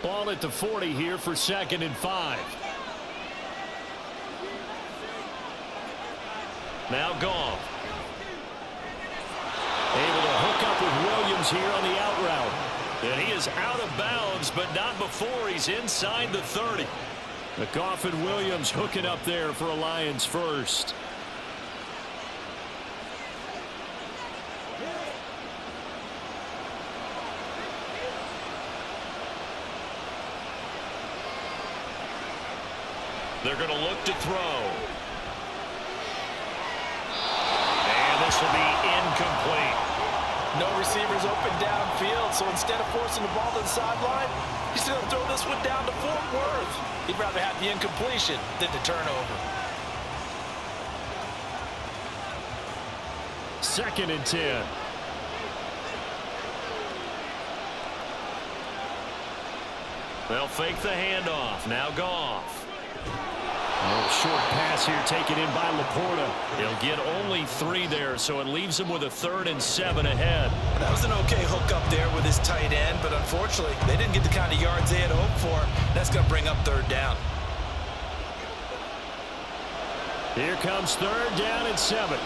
Ball at the 40 here for 2nd and 5. Now Goff. Able to hook up with Williams here on the out route. And he is out of bounds, but not before he's inside the 30. The Goff and Williams hooking up there for a Lions first. They're going to look to throw. And this will be incomplete. No receivers open downfield, so instead of forcing the ball to the sideline, he's going to throw this one down to Fort Worth. He'd rather have the incompletion than the turnover. 2nd and 10. They'll fake the handoff. Now Goff. Oh, short pass here taken in by Laporta. He'll get only 3 there, so it leaves him with a 3rd and 7 ahead. That was an okay hook up there with his tight end, but unfortunately, they didn't get the kind of yards they had hoped for. That's going to bring up 3rd down. Here comes 3rd down and 7.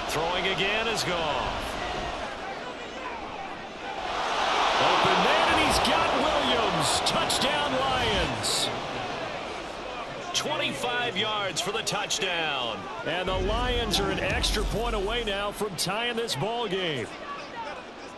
Throwing again is Goff. Open man, and he's got Williams. Touchdown, Lions. 25 yards for the touchdown. And the Lions are an extra point away now from tying this ball game.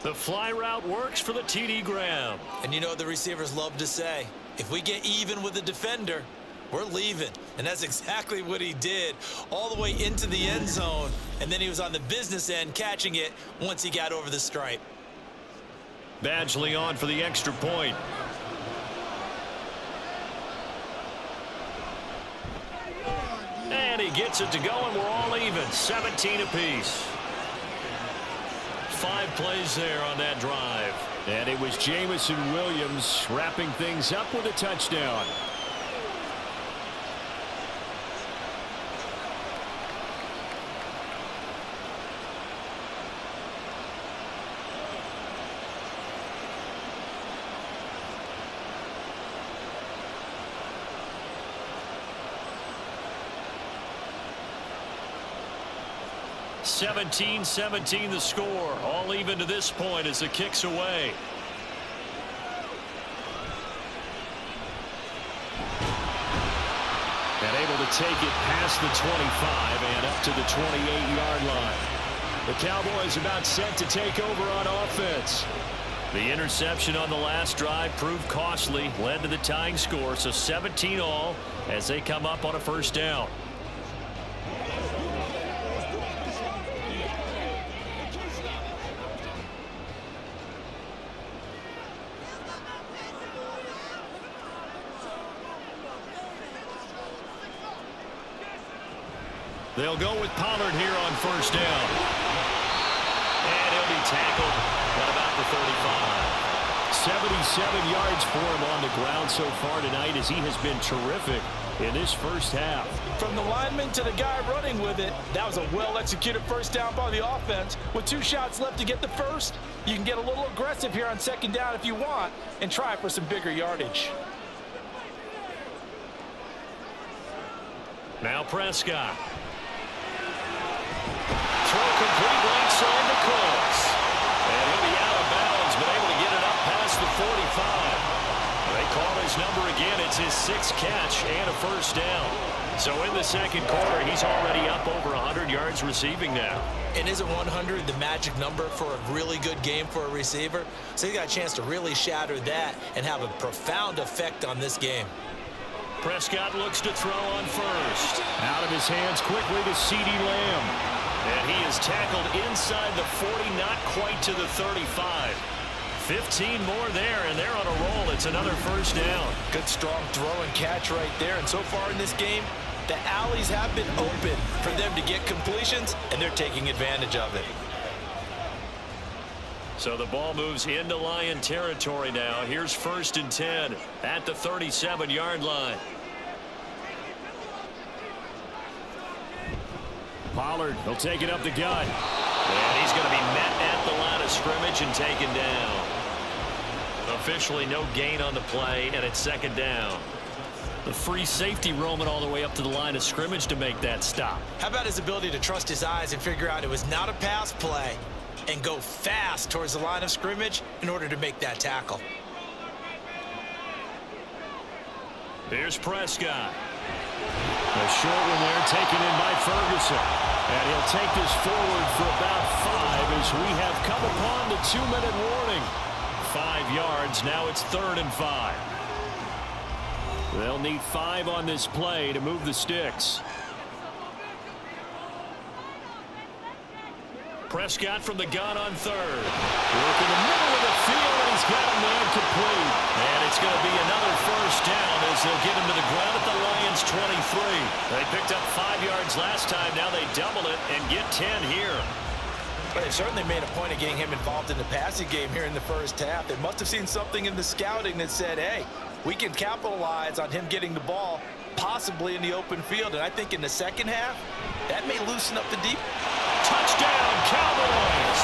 The fly route works for the TD Graham. And you know what the receivers love to say? If we get even with the defender, we're leaving. And that's exactly what he did, all the way into the end zone. And then he was on the business end catching it once he got over the stripe. Badgley on for the extra point. And he gets it to go, and we're all even. 17 apiece. 5 plays there on that drive. And it was Jameson Williams wrapping things up with a touchdown. (17-17) the score. All even to this point as the kick's away. And able to take it past the 25 and up to the 28-yard line. The Cowboys about set to take over on offense. The interception on the last drive proved costly, led to the tying score, so 17 all as they come up on a 1st down. They'll go with Pollard here on 1st down. And he'll be tackled at about the 35. 77 yards for him on the ground so far tonight as he has been terrific in this 1st half. From the lineman to the guy running with it, that was a well-executed 1st down by the offense. With 2 shots left to get the 1st, you can get a little aggressive here on 2nd down if you want and try for some bigger yardage. Now Prescott. Throw complete right side to Cooks. And he'll be out of bounds, but able to get it up past the 45. They call his number again. It's his 6th catch and a 1st down. So in the 2nd quarter, he's already up over 100 yards receiving now. And isn't 100 the magic number for a really good game for a receiver? So he got a chance to really shatter that and have a profound effect on this game. Prescott looks to throw on 1st. Out of his hands quickly to CeeDee Lamb. And he is tackled inside the 40, not quite to the 35. 15 more there, and they're on a roll. It's another 1st down. Good strong throw and catch right there. And so far in this game, the alleys have been open for them to get completions, and they're taking advantage of it. So the ball moves into Lion territory now. Here's 1st and 10 at the 37-yard line. Pollard, he'll take it up the gut. And he's going to be met at the line of scrimmage and taken down. Officially no gain on the play, and it's 2nd down. The free safety roaming all the way up to the line of scrimmage to make that stop. How about his ability to trust his eyes and figure out it was not a pass play and go fast towards the line of scrimmage in order to make that tackle. Here's Prescott. A short one there taken in by Ferguson. And he'll take this forward for about 5 as we have come upon the 2-minute warning. 5 yards. Now it's 3rd and 5. They'll need 5 on this play to move the sticks. Prescott from the gun on 3rd. Work in the middle of the field, and he's got a man complete. And it's going to be another 1st down as they'll get him to the ground at the Lions 23. They picked up 5 yards last time. Now they double it and get 10 here. But they certainly made a point of getting him involved in the passing game here in the 1st half. They must have seen something in the scouting that said, hey, we can capitalize on him getting the ball possibly in the open field. And I think in the 2nd half, that may loosen up the deep. Touchdown, Cowboys!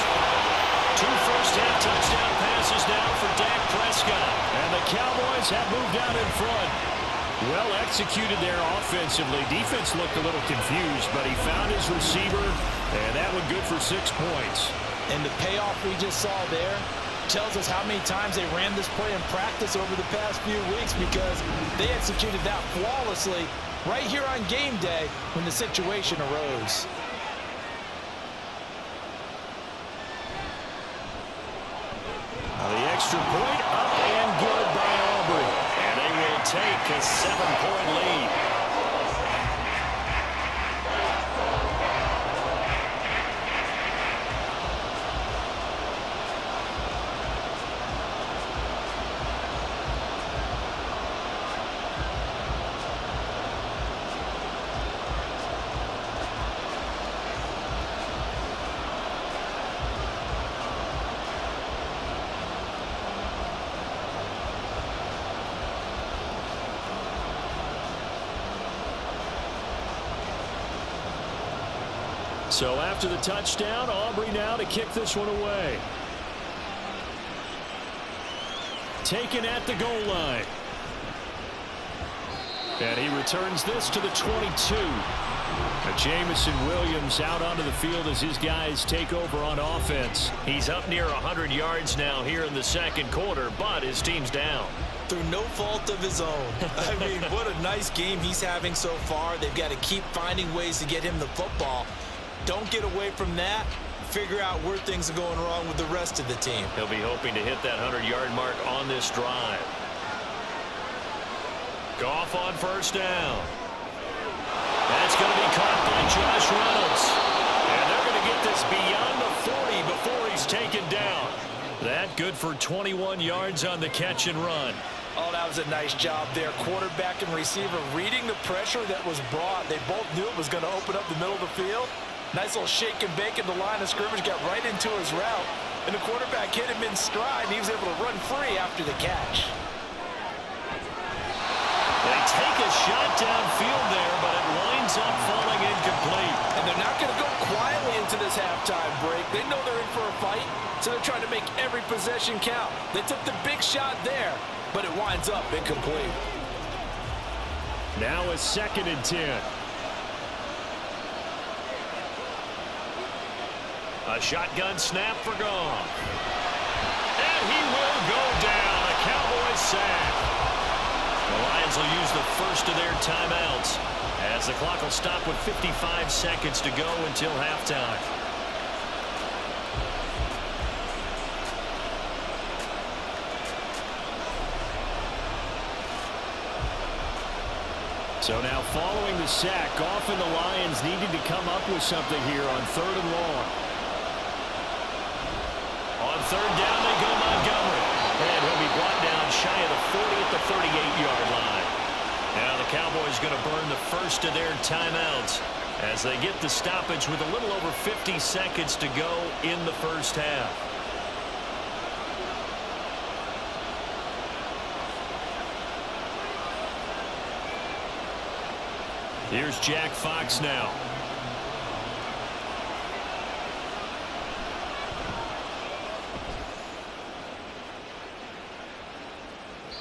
2 first-half touchdown passes now for Dak Prescott. And the Cowboys Lions have moved out in front. Well executed there offensively. Defense looked a little confused, but he found his receiver, and that one good for 6 points. And the payoff we just saw there tells us how many times they ran this play in practice over the past few weeks, because they executed that flawlessly right here on game day when the situation arose. The extra point up and good by Aubrey. And they will take a 7-point lead. So after the touchdown, Aubrey now to kick this one away. Taken at the goal line. And he returns this to the 22. Jamison Williams out onto the field as his guys take over on offense. He's up near 100 yards now here in the second quarter, but his team's down. Through no fault of his own. I mean, what a nice game he's having so far. They've got to keep finding ways to get him the football. Don't get away from that. Figure out where things are going wrong with the rest of the team. He'll be hoping to hit that 100-yard mark on this drive. Goff on first down. That's going to be caught by Josh Reynolds. And they're going to get this beyond the 40 before he's taken down. That good for 21 yards on the catch and run. Oh, that was a nice job there. Quarterback and receiver reading the pressure that was brought. They both knew it was going to open up the middle of the field. Nice little shake and bake in the line of scrimmage, got right into his route, and the quarterback hit him in stride, and he was able to run free after the catch. They take a shot downfield there, but it winds up falling incomplete. And they're not going to go quietly into this halftime break. They know they're in for a fight, so they're trying to make every possession count. They took the big shot there, but it winds up incomplete. Now a 2nd and 10. A shotgun snap for Goff. And he will go down. A Cowboys sack. The Lions will use the first of their timeouts as the clock will stop with 55 seconds to go until halftime. So now following the sack, Goff and the Lions needed to come up with something here on 3rd and long. On 3rd down, they go Montgomery. And he'll be brought down shy of the 40 at the 38-yard line. Now the Cowboys going to burn the first of their timeouts as they get the stoppage with a little over 50 seconds to go in the first half. Here's Jack Fox now.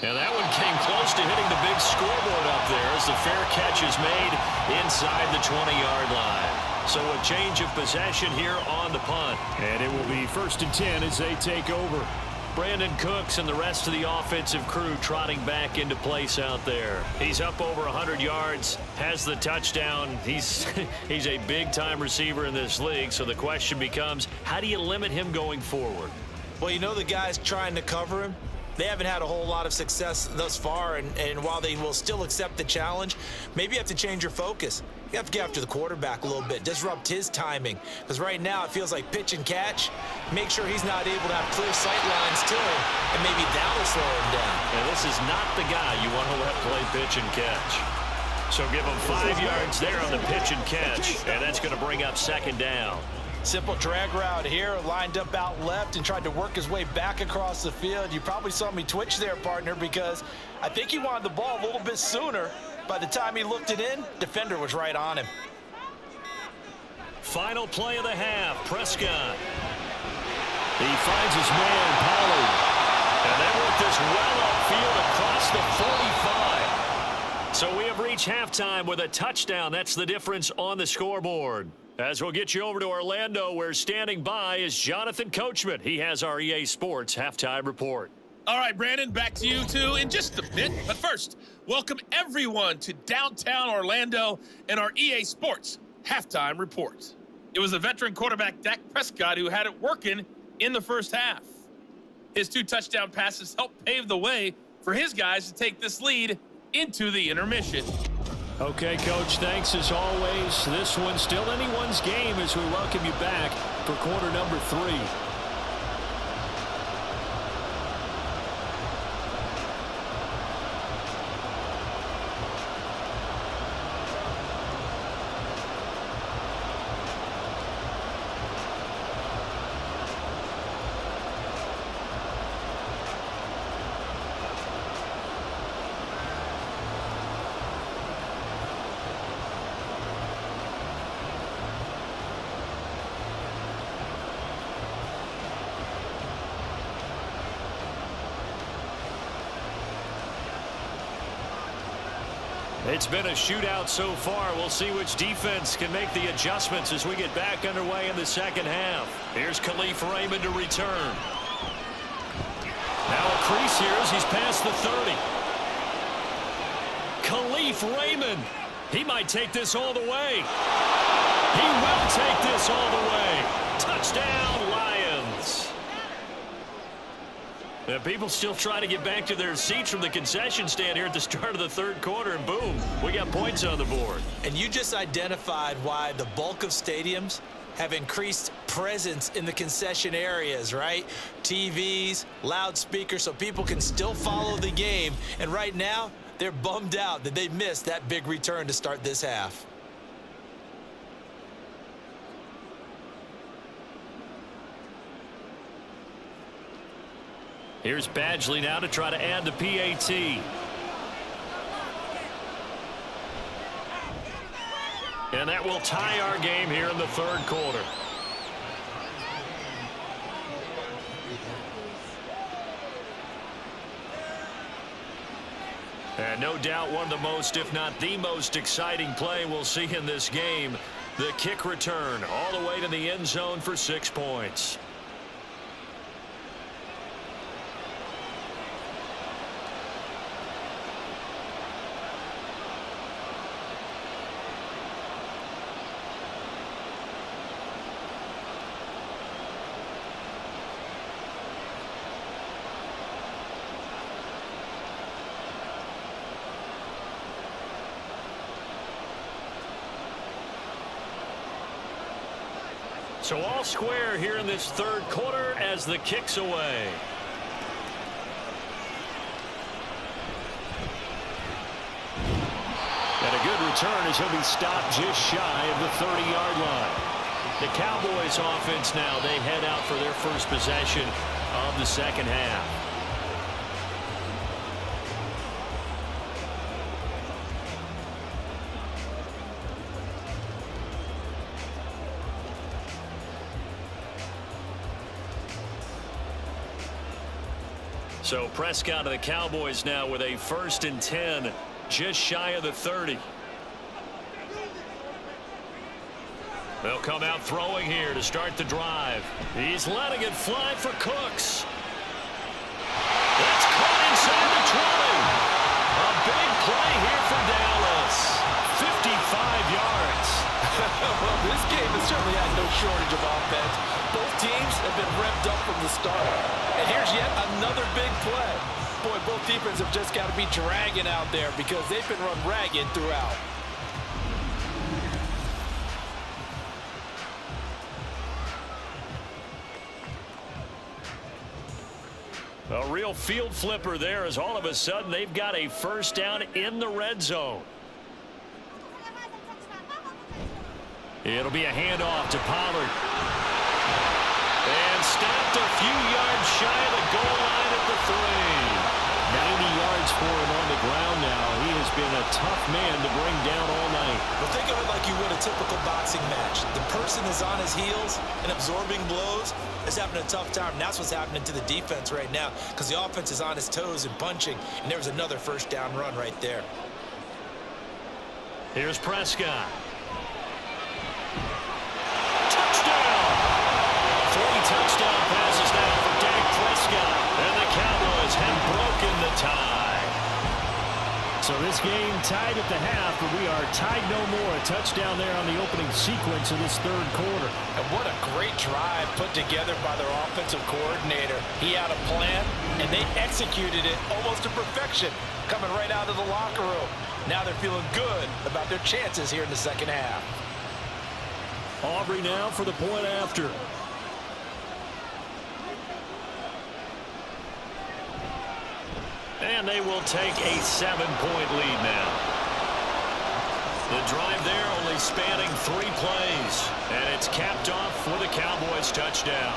And that one came close to hitting the big scoreboard up there as the fair catch is made inside the 20-yard line. So a change of possession here on the punt. And it will be 1st and 10 as they take over. Brandon Cooks and the rest of the offensive crew trotting back into place out there. He's up over 100 yards, has the touchdown. He's a big-time receiver in this league, so the question becomes, how do you limit him going forward? Well, you know the guys trying to cover him, they haven't had a whole lot of success thus far, and while they will still accept the challenge, maybe you have to change your focus. You have to get after the quarterback a little bit, disrupt his timing, because right now it feels like pitch and catch. Make sure he's not able to have clear sight lines to him, and maybe that will slow him down. And this is not the guy you want to let play pitch and catch. So give him 5 yards there on the pitch and catch, and that's going to bring up 2nd down. Simple drag route here, lined up out left and tried to work his way back across the field. You probably saw me twitch there, partner, because I think he wanted the ball a little bit sooner. By the time he looked it in, defender was right on him. Final play of the half, Prescott. He finds his man, Pollard. And they will get this well upfield across the 45. So we have reached halftime with a touchdown. That's the difference on the scoreboard. As we'll get you over to Orlando, where standing by is Jonathan Coachman. He has our EA Sports halftime report. All right, Brandon, back to you two in just a bit. But first, welcome everyone to downtown Orlando and our EA Sports halftime report. It was the veteran quarterback Dak Prescott who had it working in the first half. His 2 touchdown passes helped pave the way for his guys to take this lead into the intermission. Okay, Coach, thanks as always. This one's still anyone's game as we welcome you back for quarter number 3. It's been a shootout so far. We'll see which defense can make the adjustments as we get back underway in the second half. Here's Khalif Raymond to return. Now a crease here as he's past the 30. Khalif Raymond. He might take this all the way. He will take this all the way. Touchdown, Lions. Now, people still trying to get back to their seats from the concession stand here at the start of the third quarter, and boom, we got points on the board. And you just identified why the bulk of stadiums have increased presence in the concession areas, right? TVs, loudspeakers, so people can still follow the game. And right now, they're bummed out that they missed that big return to start this half. Here's Badgley now to try to add the PAT. And that will tie our game here in the third quarter. And no doubt one of the most, if not the most exciting play we'll see in this game. The kick return all the way to the end zone for 6 points. So all square here in this third quarter as the kick's away. And a good return as he'll be stopped just shy of the 30-yard line. The Cowboys offense now, they head out for their first possession of the second half. So Prescott of the Cowboys now with a 1st and 10, just shy of the 30. They'll come out throwing here to start the drive. He's letting it fly for Cooks. That's caught inside the 20. A big play here for Dallas. 55 yards. Well, this game has certainly had no shortage of offense. Both teams have been revved up from the start. And here's yet another big play. Boy, both defenses have just got to be dragging out there because they've been run ragged throughout. A real field flipper there as all of a sudden they've got a first down in the red zone. It'll be a handoff to Pollard. And stopped a few yards shy of the goal line at the 3. 90 yards for him on the ground now. He has been a tough man to bring down all night. Well, think of it like you would a typical boxing match. The person is on his heels and absorbing blows is having a tough time. And that's what's happening to the defense right now because the offense is on his toes and punching, and there was another first down run right there. Here's Prescott. Touchdown! 3 touchdown passes now for Dak Prescott. And the Cowboys have broken the tie. So this game tied at the half, but we are tied no more. A touchdown there on the opening sequence of this third quarter. And what a great drive put together by their offensive coordinator. He had a plan, and they executed it almost to perfection, coming right out of the locker room. Now they're feeling good about their chances here in the second half. Aubrey now for the point after. And they will take a 7-point lead now. The drive there only spanning 3 plays. And it's capped off with a Cowboys touchdown.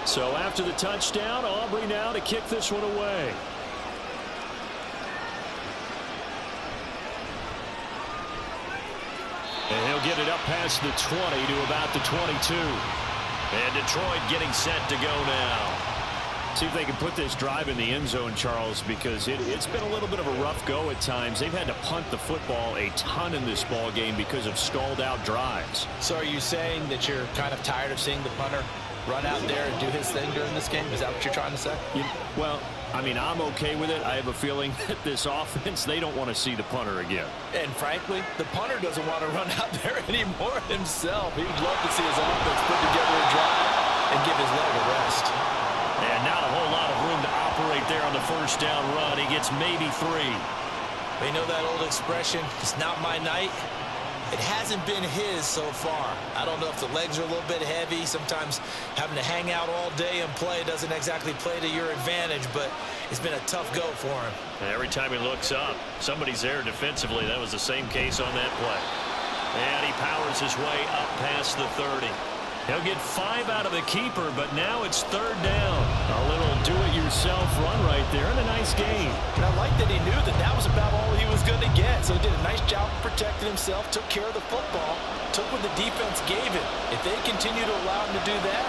So after the touchdown, Aubrey now to kick this one away. And he'll get it up past the 20 to about the 22. And Detroit getting set to go now. See if they can put this drive in the end zone, Charles, because it's been a little bit of a rough go at times. They've had to punt the football a ton in this ball game because of stalled out drives. So are you saying that you're kind of tired of seeing the punter run out there and do his thing during this game? Is that what you're trying to say? Well, I mean, I'm okay with it. I have a feeling that this offense, they don't want to see the punter again. And frankly, the punter doesn't want to run out there anymore himself. He would love to see his offense put together a drive and give his leg a rest. And not a whole lot of room to operate there on the first down run. He gets maybe 3. You know that old expression, it's not my night? It hasn't been his so far. I don't know if the legs are a little bit heavy. Sometimes having to hang out all day and play doesn't exactly play to your advantage, but it's been a tough go for him. And every time he looks up, somebody's there defensively. That was the same case on that play. And he powers his way up past the 30. He'll get 5 out of the keeper, but now it's 3rd down. A little do-it-yourself run right there and a nice gain. And I like that he knew that that was about all he was going to get. So he did a nice job of protecting himself, took care of the football, took what the defense gave him. If they continue to allow him to do that,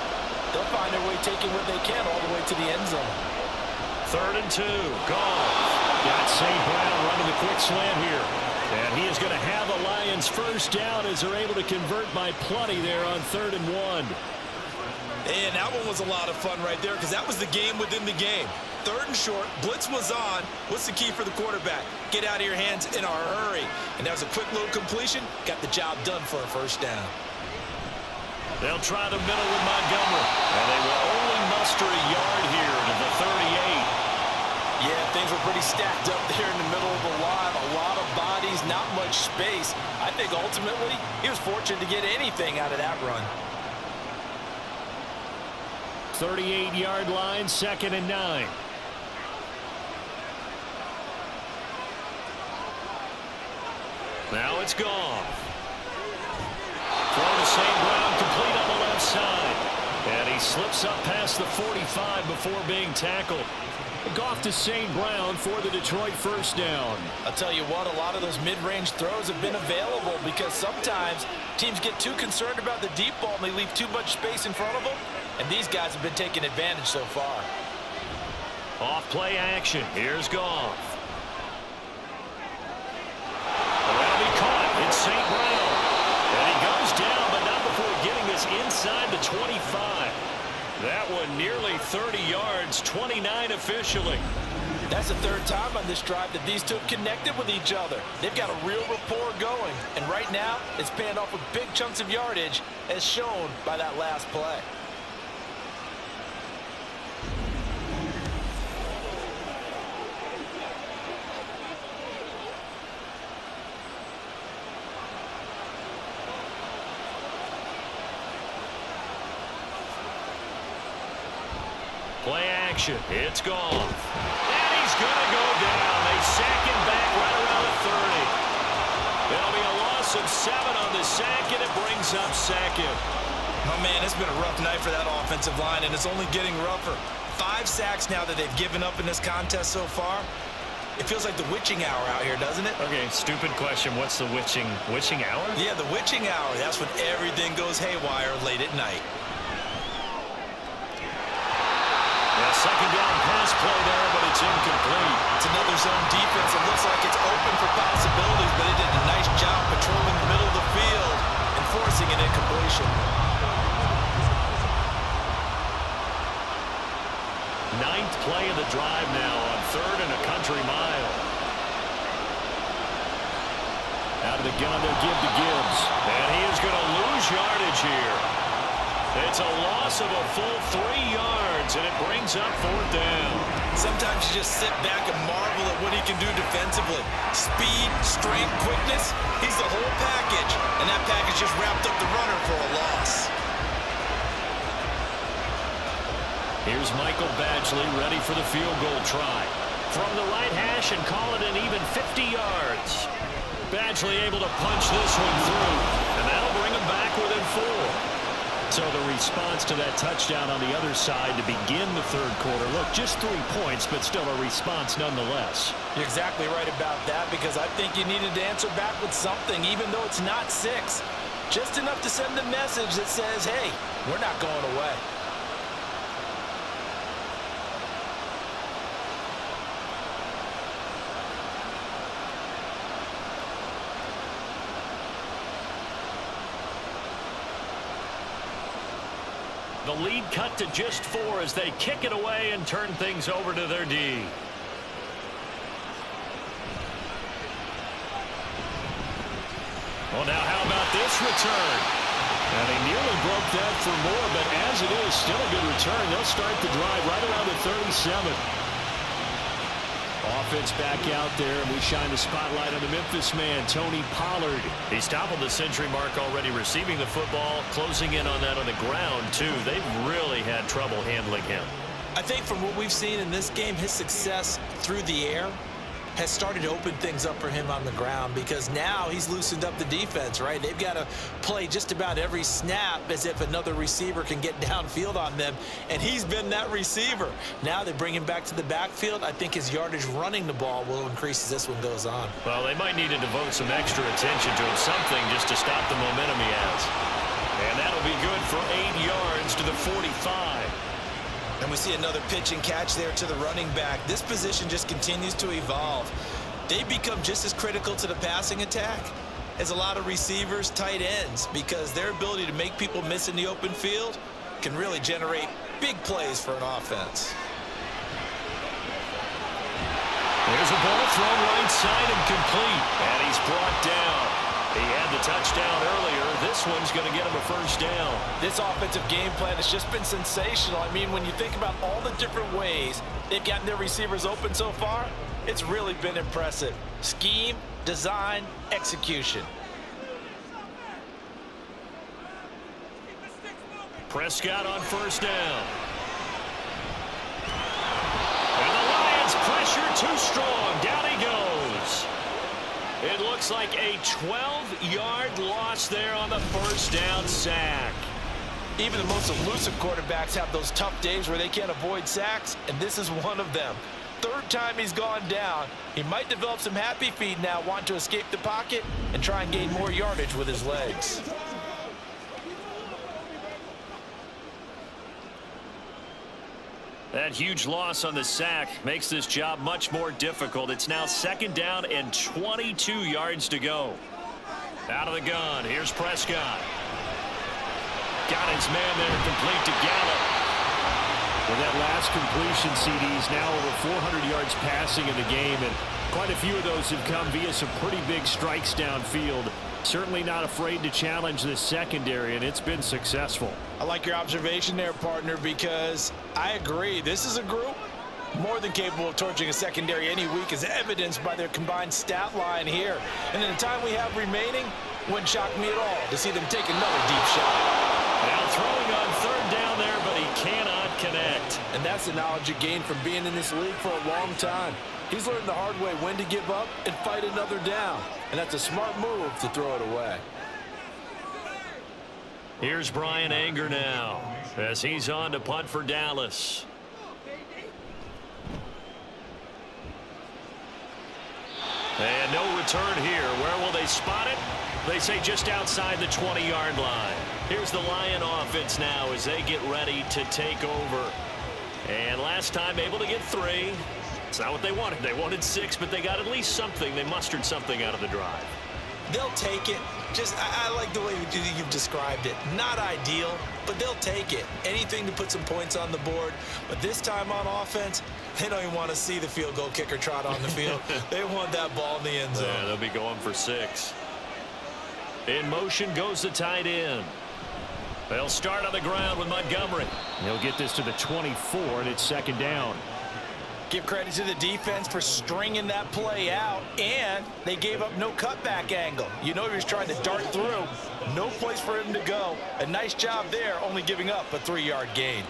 they'll find their way taking what they can all the way to the end zone. 3rd and 2. Goff. Got St. Brown running the quick slant here. And he is going to have a Lions first down as they're able to convert by plenty there on 3rd and 1. And that one was a lot of fun right there because that was the game within the game. 3rd and short, blitz was on. What's the key for the quarterback? Get out of your hands in a hurry. And that was a quick little completion. Got the job done for a first down. They'll try the middle with Montgomery. And they will only muster a yard here to the 38. Yeah, things were pretty stacked up there in the middle of the line. A lot of bodies, not much space. I think ultimately he was fortunate to get anything out of that run. 38-yard line, 2nd and 9. Now it's Goff. Throw to St. Brown, complete on the left side. And he slips up past the 45 before being tackled. Goff to St. Brown for the Detroit first down. I'll tell you what, a lot of those mid-range throws have been available because sometimes teams get too concerned about the deep ball and they leave too much space in front of them. And these guys have been taking advantage so far. Off play action. Here's Goff. Well, he caught. It's St. Brown. And he goes down, but not before getting this inside the 25. That one nearly 30 yards, 29 officially. That's the 3rd time on this drive that these two have connected with each other. They've got a real rapport going. And right now, it's paying off with big chunks of yardage as shown by that last play. action. It's Goff. And he's going to go down. They sack him back right around the 30. It'll be a loss of 7 on the sack, and it brings up second. Oh, man, it's been a rough night for that offensive line, and it's only getting rougher. 5 sacks now that they've given up in this contest so far. It feels like the witching hour out here, doesn't it? Okay, stupid question. What's the witching hour? Yeah, the witching hour. That's when everything goes haywire late at night. Yeah, second down pass play there, but it's incomplete. It's another zone defense. It looks like it's open for possibilities, but they did a nice job patrolling the middle of the field and forcing an incompletion. 9th play of the drive now on 3rd and a country mile. Out of the gun, they'll give to Gibbs. And he is going to lose yardage here. It's a loss of a full 3 yards, and it brings up 4th down. Sometimes you just sit back and marvel at what he can do defensively. Speed, strength, quickness, he's the whole package. And that package just wrapped up the runner for a loss. Here's Michael Badgley ready for the field goal try. From the right hash and call it an even 50 yards. Badgley able to punch this one through, and that'll bring him back within 4. So the response to that touchdown on the other side to begin the 3rd quarter. Look, just 3 points, but still a response nonetheless. You're exactly right about that, because I think you needed to answer back with something, even though it's not 6. Just enough to send a message that says, hey, we're not going away. The lead cut to just 4 as they kick it away and turn things over to their D. Well, now how about this return? And they nearly broke that for more, but as it is, still a good return. They'll start the drive right around the 37. Offense back out there, and we shine the spotlight on the Memphis man, Tony Pollard. He's toppled the century mark already receiving the football, closing in on that on the ground, too. They've really had trouble handling him. I think from what we've seen in this game, his success through the air has started to open things up for him on the ground, because now he's loosened up the defense, right? They've got to play just about every snap as if another receiver can get downfield on them, and he's been that receiver. Now they bring him back to the backfield. I think his yardage running the ball will increase as this one goes on. Well, they might need to devote some extra attention to him, something just to stop the momentum he has. And that'll be good for 8 yards to the 45. And we see another pitch and catch there to the running back. This position just continues to evolve. They become just as critical to the passing attack as a lot of receivers, tight ends, because their ability to make people miss in the open field can really generate big plays for an offense. There's a ball thrown right side and complete. And he's brought down. He had the touchdown earlier. This one's going to get him a first down. This offensive game plan has just been sensational. I mean, when you think about all the different ways they've gotten their receivers open so far, it's really been impressive. Scheme, design, execution. Prescott on first down. And the Lions pressure too strong. Down he goes. It looks like a 12-yard loss there on the first down sack. Even the most elusive quarterbacks have those tough days where they can't avoid sacks, and this is one of them. 3rd time he's gone down. He might develop some happy feet now, want to escape the pocket and try and gain more yardage with his legs. That huge loss on the sack makes this job much more difficult. It's now 2nd down and 22 yards to go. Out of the gun, here's Prescott. Got his man there, complete to Gallup. With that last completion, CD's now over 400 yards passing in the game, and quite a few of those have come via some pretty big strikes downfield. Certainly not afraid to challenge this secondary, and it's been successful. I like your observation there, partner, because I agree. This is a group more than capable of torching a secondary any week, as evidenced by their combined stat line here. And in the time we have remaining, wouldn't shock me at all to see them take another deep shot. Now throwing on 3rd down there, but he cannot connect. And that's the knowledge you gain from being in this league for a long time. He's learned the hard way when to give up and fight another down. And that's a smart move to throw it away. Here's Bryan Anger now as he's on to punt for Dallas. And no return here. Where will they spot it? They say just outside the 20-yard line. Here's the Lion offense now as they get ready to take over. And last time able to get 3. It's not what they wanted. They wanted 6, but they got at least something. They mustered something out of the drive. They'll take it. I like the way you've described it. Not ideal, but they'll take it. Anything to put some points on the board. But this time on offense, they don't even want to see the field goal kicker trot on the field. They want that ball in the end zone. Yeah, they'll be going for 6. In motion goes the tight end. They'll start on the ground with Montgomery. He'll get this to the 24, and it's second down. Give credit to the defense for stringing that play out, and they gave up no cutback angle. You know he was trying to dart through. No place for him to go. A nice job there, only giving up a 3-yard gain.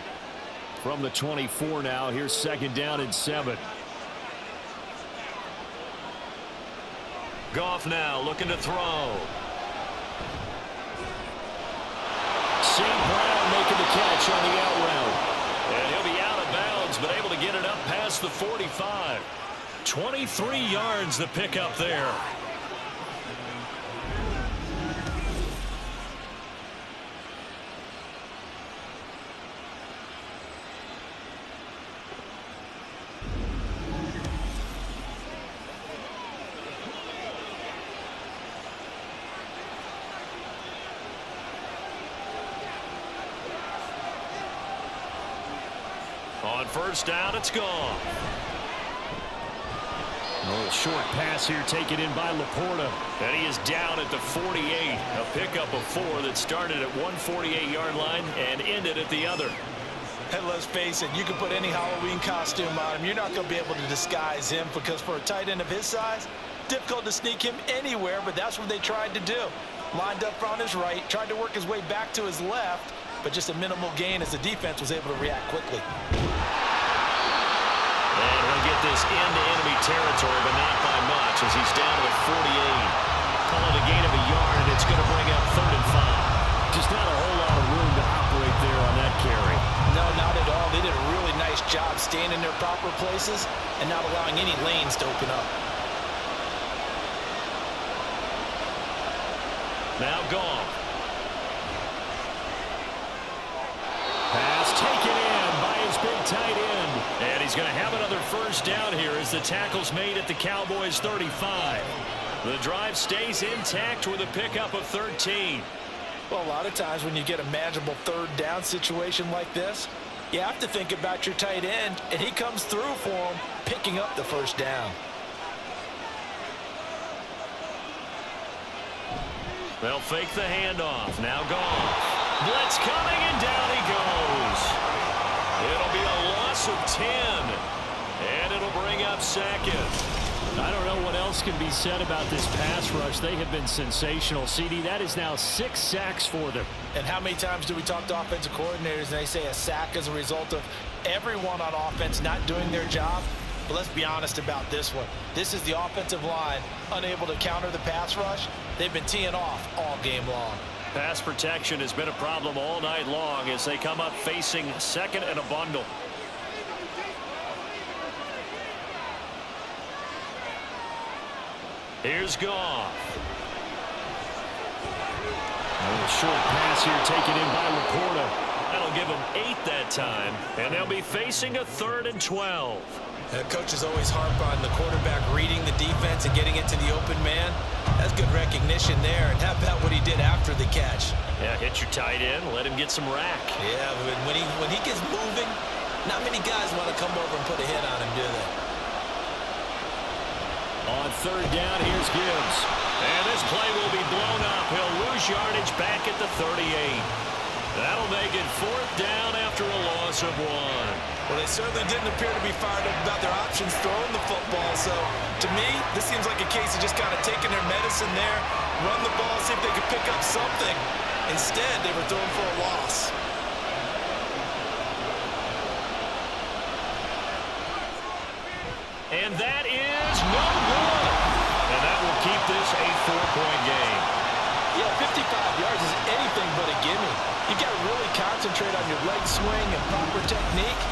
From the 24 now, here's second down and 7. Goff now looking to throw. St. Brown making the catch on the out route. And he'll be out of bounds, but able to get it up past the 45. 23 yards the pickup there. On first down, it's gone. A short pass here taken in by Laporta. And he is down at the 48. A pickup of 4 that started at one 48-yard line and ended at the other. And let's face it, you can put any Halloween costume on him. You're not going to be able to disguise him because for a tight end of his size, difficult to sneak him anywhere, but that's what they tried to do. Lined up on his right, tried to work his way back to his left, but just a minimal gain as the defense was able to react quickly. And he'll get this into enemy territory, but not by much as he's down to the 48. Call it a gain of a yard, and it's going to bring up 3rd and 5. Just not a whole lot of room to operate there on that carry. No, not at all. They did a really nice job staying in their proper places and not allowing any lanes to open up. Now Goff. Pass taken in by his big tight end. And he's going to have another first down here as the tackle's made at the Cowboys' 35. The drive stays intact with a pickup of 13. Well, a lot of times when you get a manageable 3rd down situation like this, you have to think about your tight end, and he comes through for him, picking up the first down. They'll fake the handoff. Now Goff. Blitz coming, and down he goes. It'll be a loss of 10, and it'll bring up 2nd. I don't know what else can be said about this pass rush. They have been sensational. CD, that is now 6 sacks for them. And how many times do we talk to offensive coordinators and they say a sack as a result of everyone on offense not doing their job? But let's be honest about this one. This is the offensive line unable to counter the pass rush. They've been teeing off all game long. Pass protection has been a problem all night long as they come up facing 2nd and a bundle. Here's Goff. A short pass here taken in by Laporta. That'll give them 8 that time, and they'll be facing a 3rd and 12. Coaches always harp on the quarterback reading the defense and getting it to the open man. That's good recognition there. And how about what he did after the catch? Yeah, hit your tight end, let him get some rack. Yeah, but when he gets moving, not many guys want to come over and put a hit on him, do they? On 3rd down, here's Gibbs. And this play will be blown up. He'll lose yardage back at the 38. That'll make it 4th down after a loss of 1. Well, they certainly didn't appear to be fired up about their options throwing the football. So, to me, this seems like a case of just kind of taking their medicine there, run the ball, see if they could pick up something. Instead, they were throwing for a loss. concentrate on your leg swing and proper technique.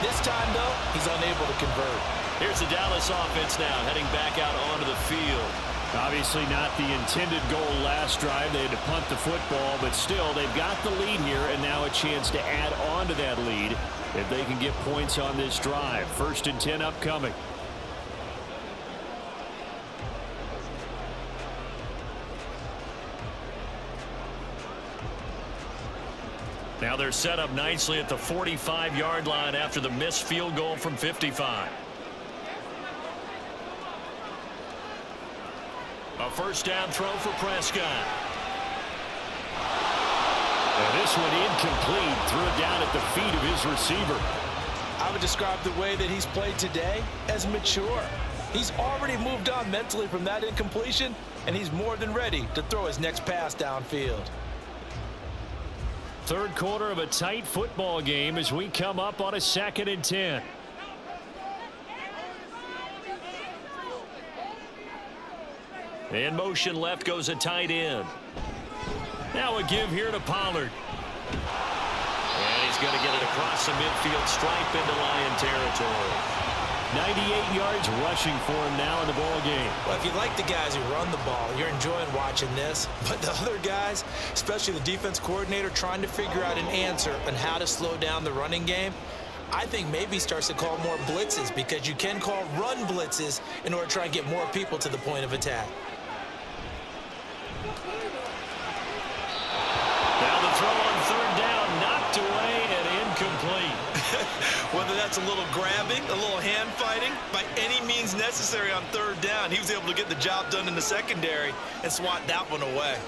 This time, though, he's unable to convert. Here's the Dallas offense now, heading back out onto the field. Obviously not the intended goal last drive. They had to punt the football, but still, they've got the lead here, and now a chance to add on to that lead if they can get points on this drive. 1st and 10 upcoming. Now they're set up nicely at the 45-yard line after the missed field goal from 55. A first down throw for Prescott. And this one incomplete. Threw it down at the feet of his receiver. I would describe the way that he's played today as mature. He's already moved on mentally from that incompletion, and he's more than ready to throw his next pass downfield. Third quarter of a tight football game as we come up on a 2nd and 10. In motion left goes a tight end. Now a give here to Pollard. And he's going to get it across the midfield stripe into Lion territory. 98 yards rushing for him now in the ball game. Well, if you like the guys who run the ball, you're enjoying watching this. But the other guys, especially the defense coordinator, trying to figure out an answer on how to slow down the running game, I think maybe he starts to call more blitzes, because you can call run blitzes in order to try and get more people to the point of attack. Now the throw on 3rd down, knocked away and incomplete. Whether that's a little grabbing, a little hand fighting, by any means necessary on 3rd down, he was able to get the job done in the secondary and swat that one away.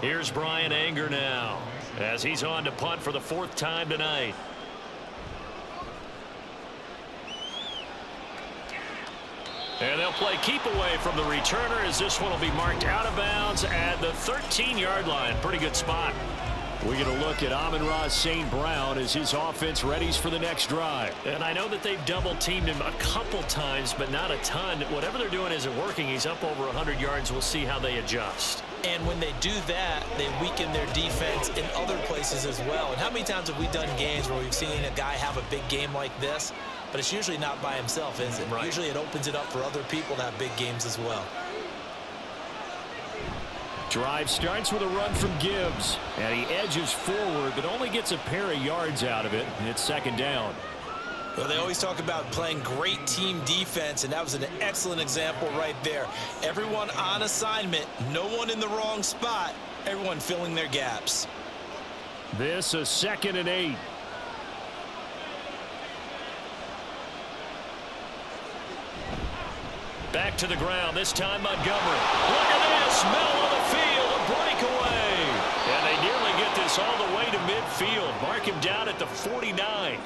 Here's Brian Anger now as he's on to punt for the 4th time tonight. And they'll play keep away from the returner as this one will be marked out of bounds at the 13-yard line. Pretty good spot. We get a look at Amon-Ra St. Brown as his offense readies for the next drive. And I know that they've double-teamed him a couple times, but not a ton. Whatever they're doing isn't working. He's up over 100 yards. We'll see how they adjust. And when they do that, they weaken their defense in other places as well. And how many times have we done games where we've seen a guy have a big game like this? But it's usually not by himself, is it? Right. Usually it opens it up for other people to have big games as well. Drive starts with a run from Gibbs, and he edges forward but only gets a pair of yards out of it, and it's 2nd down. Well, they always talk about playing great team defense, and that was an excellent example right there. Everyone on assignment, no one in the wrong spot, everyone filling their gaps. This a 2nd and 8. Back to the ground, this time Montgomery. Look at this, middle of the field, a breakaway. And they nearly get this all the way to midfield. Mark him down at the 49.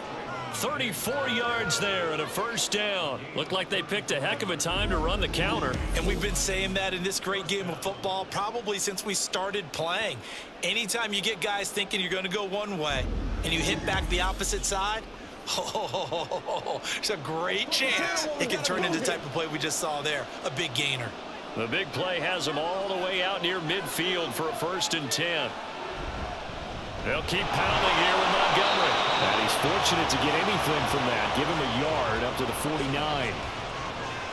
34 yards there and a 1st down. Looked like they picked a heck of a time to run the counter. And we've been saying that in this great game of football probably since we started playing. Anytime you get guys thinking you're going to go one way and you hit back the opposite side, it's a great chance it can turn into the type of play we just saw there, a big gainer. The big play has them all the way out near midfield for a 1st and 10. They'll keep pounding here with Montgomery. And he's fortunate to get anything from that. Give him a yard up to the 49.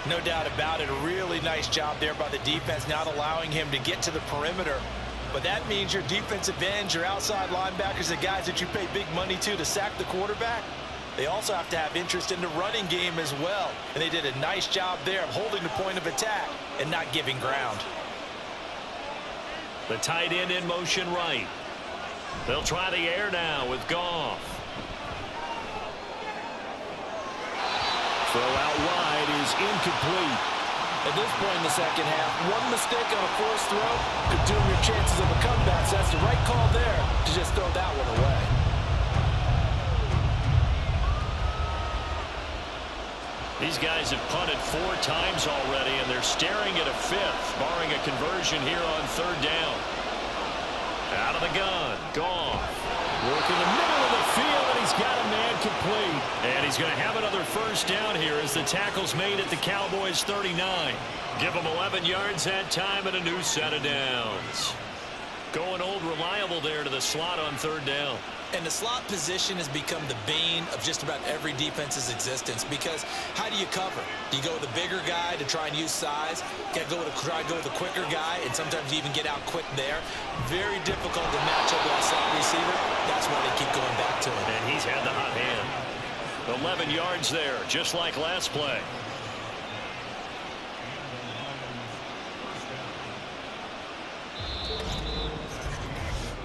No doubt about it. A really nice job there by the defense, not allowing him to get to the perimeter. But that means your defensive ends, your outside linebackers, the guys that you pay big money to sack the quarterback, they also have to have interest in the running game as well. And they did a nice job there of holding the point of attack and not giving ground. The tight end in motion right. They'll try the air now with Goff. Throw out wide is incomplete. At this point in the 2nd half, one mistake on a forced throw could doom your chances of a comeback. So that's the right call there to just throw that one away. These guys have punted 4 times already, and they're staring at a 5th, barring a conversion here on 3rd down. Out of the gun, Goff. Working the middle of the field, and he's got a man complete. And he's going to have another 1st down here as the tackle's made at the Cowboys' 39. Give them 11 yards that time and a new set of downs. Going old reliable there to the slot on third down. And the slot position has become the bane of just about every defense's existence, because how do you cover? Do you go with a bigger guy to try and use size? Try to go with a quicker guy, and sometimes you even get out quick there. Very difficult to match up with that slot receiver. That's why they keep going back to him. And he's had the hot hand. 11 yards there, just like last play.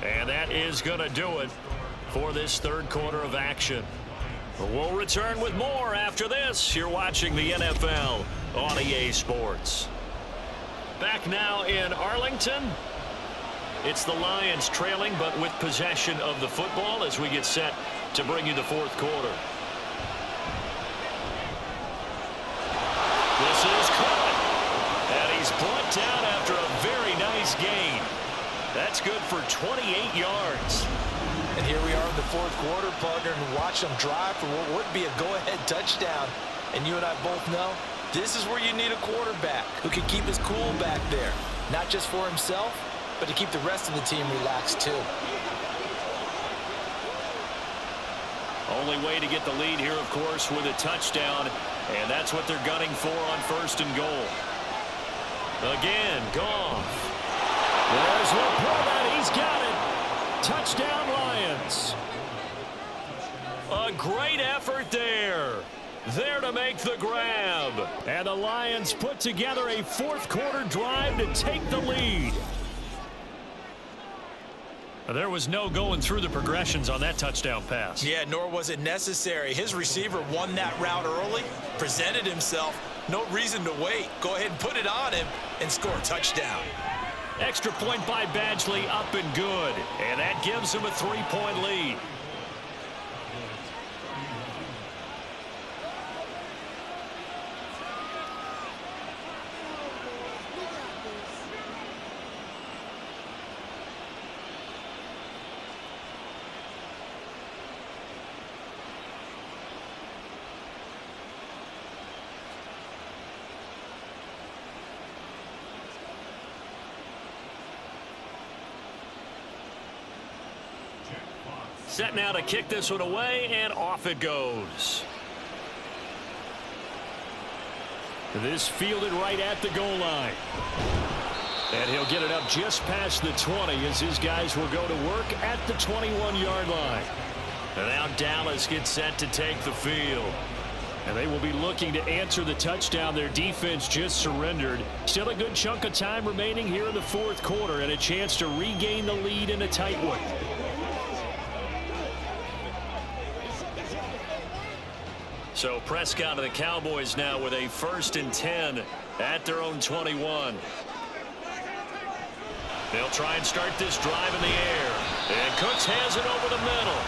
And that is going to do it for this third quarter of action. We'll return with more after this. You're watching the NFL on EA Sports. Back now in Arlington. It's the Lions trailing, but with possession of the football as we get set to bring you the fourth quarter. This is caught. And he's brought down after a very nice gain. That's good for 28 yards. And here we are in the fourth quarter, partner, and watch them drive for what would be a go-ahead touchdown. And you and I both know this is where you need a quarterback who can keep his cool back there. Not just for himself, but to keep the rest of the team relaxed too. Only way to get the lead here, of course, with a touchdown. And that's what they're gunning for on first and goal. Again, Goff. There's Laporta. He's got it. Touchdown, Lions. A great effort there. There to make the grab. And the Lions put together a fourth quarter drive to take the lead. There was no going through the progressions on that touchdown pass. Yeah, nor was it necessary. His receiver won that route early, presented himself. No reason to wait. Go ahead and put it on him and score a touchdown. Extra point by Badgley, up and good. And that gives him a 3-point lead. Set now to kick this one away, and off it goes. This fielded right at the goal line. And he'll get it up just past the 20 as his guys will go to work at the 21-yard line. And now Dallas gets set to take the field. And they will be looking to answer the touchdown their defense just surrendered. Still a good chunk of time remaining here in the fourth quarter and a chance to regain the lead in a tight one. So Prescott and the Cowboys now with a 1st and 10 at their own 21. They'll try and start this drive in the air. And Cooks has it over the middle.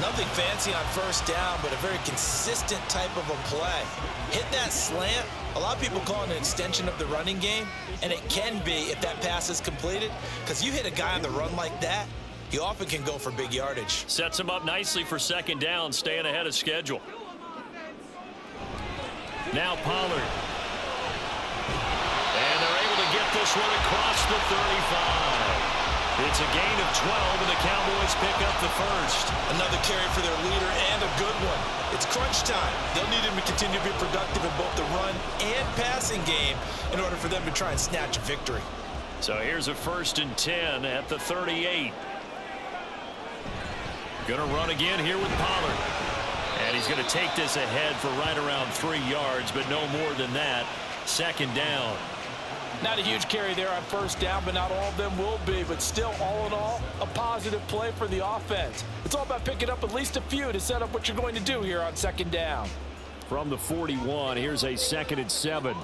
Nothing fancy on first down, but a very consistent type of a play. Hit that slant. A lot of people call it an extension of the running game, and it can be if that pass is completed, because you hit a guy on the run like that, you often can go for big yardage. Sets him up nicely for second down, staying ahead of schedule. Now Pollard. And they're able to get this one across the 35. It's a gain of 12, and the Cowboys pick up the first. Another carry for their leader, and a good one. It's crunch time. They'll need him to continue to be productive in both the run and passing game in order for them to try and snatch a victory. So here's a 1st and 10 at the 38. Going to run again here with Pollard. And he's going to take this ahead for right around 3 yards, but no more than that. Second down. Not a huge carry there on first down, but not all of them will be. But still, all in all, a positive play for the offense. It's all about picking up at least a few to set up what you're going to do here on second down. From the 41, here's a 2nd and 7.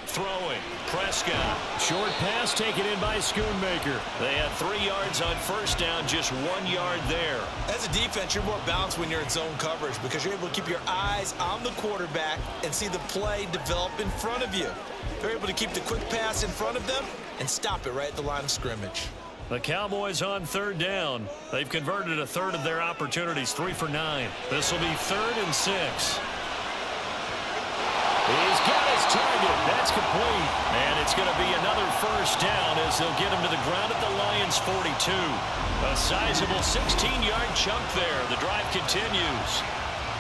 Throwing. Prescott. Short pass taken in by Schoonmaker. They had 3 yards on first down, just 1 yard there. As a defense, you're more balanced when you're in zone coverage because you're able to keep your eyes on the quarterback and see the play develop in front of you. They're able to keep the quick pass in front of them and stop it right at the line of scrimmage. The Cowboys on third down. They've converted a third of their opportunities, 3 for 9. This will be 3rd and 6. He's got his target. That's complete. And it's going to be another first down as they'll get him to the ground at the Lions' 42. A sizable 16-yard chunk there. The drive continues.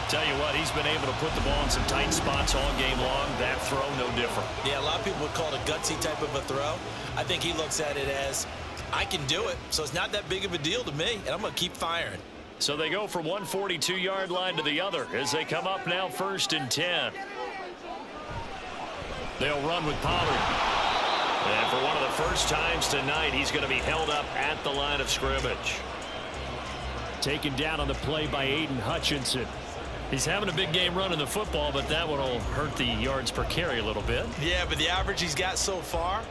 Tell you what, he's been able to put the ball in some tight spots all game long. That throw, no different. Yeah, a lot of people would call it a gutsy type of a throw. I think he looks at it as, I can do it, so it's not that big of a deal to me, and I'm going to keep firing. So they go from one 42-yard line to the other as they come up now 1st and 10. They'll run with Pollard. And for one of the first times tonight, he's going to be held up at the line of scrimmage. Taken down on the play by Aiden Hutchinson. He's having a big game running the football, but that one will hurt the yards per carry a little bit. Yeah, but the average he's got so far,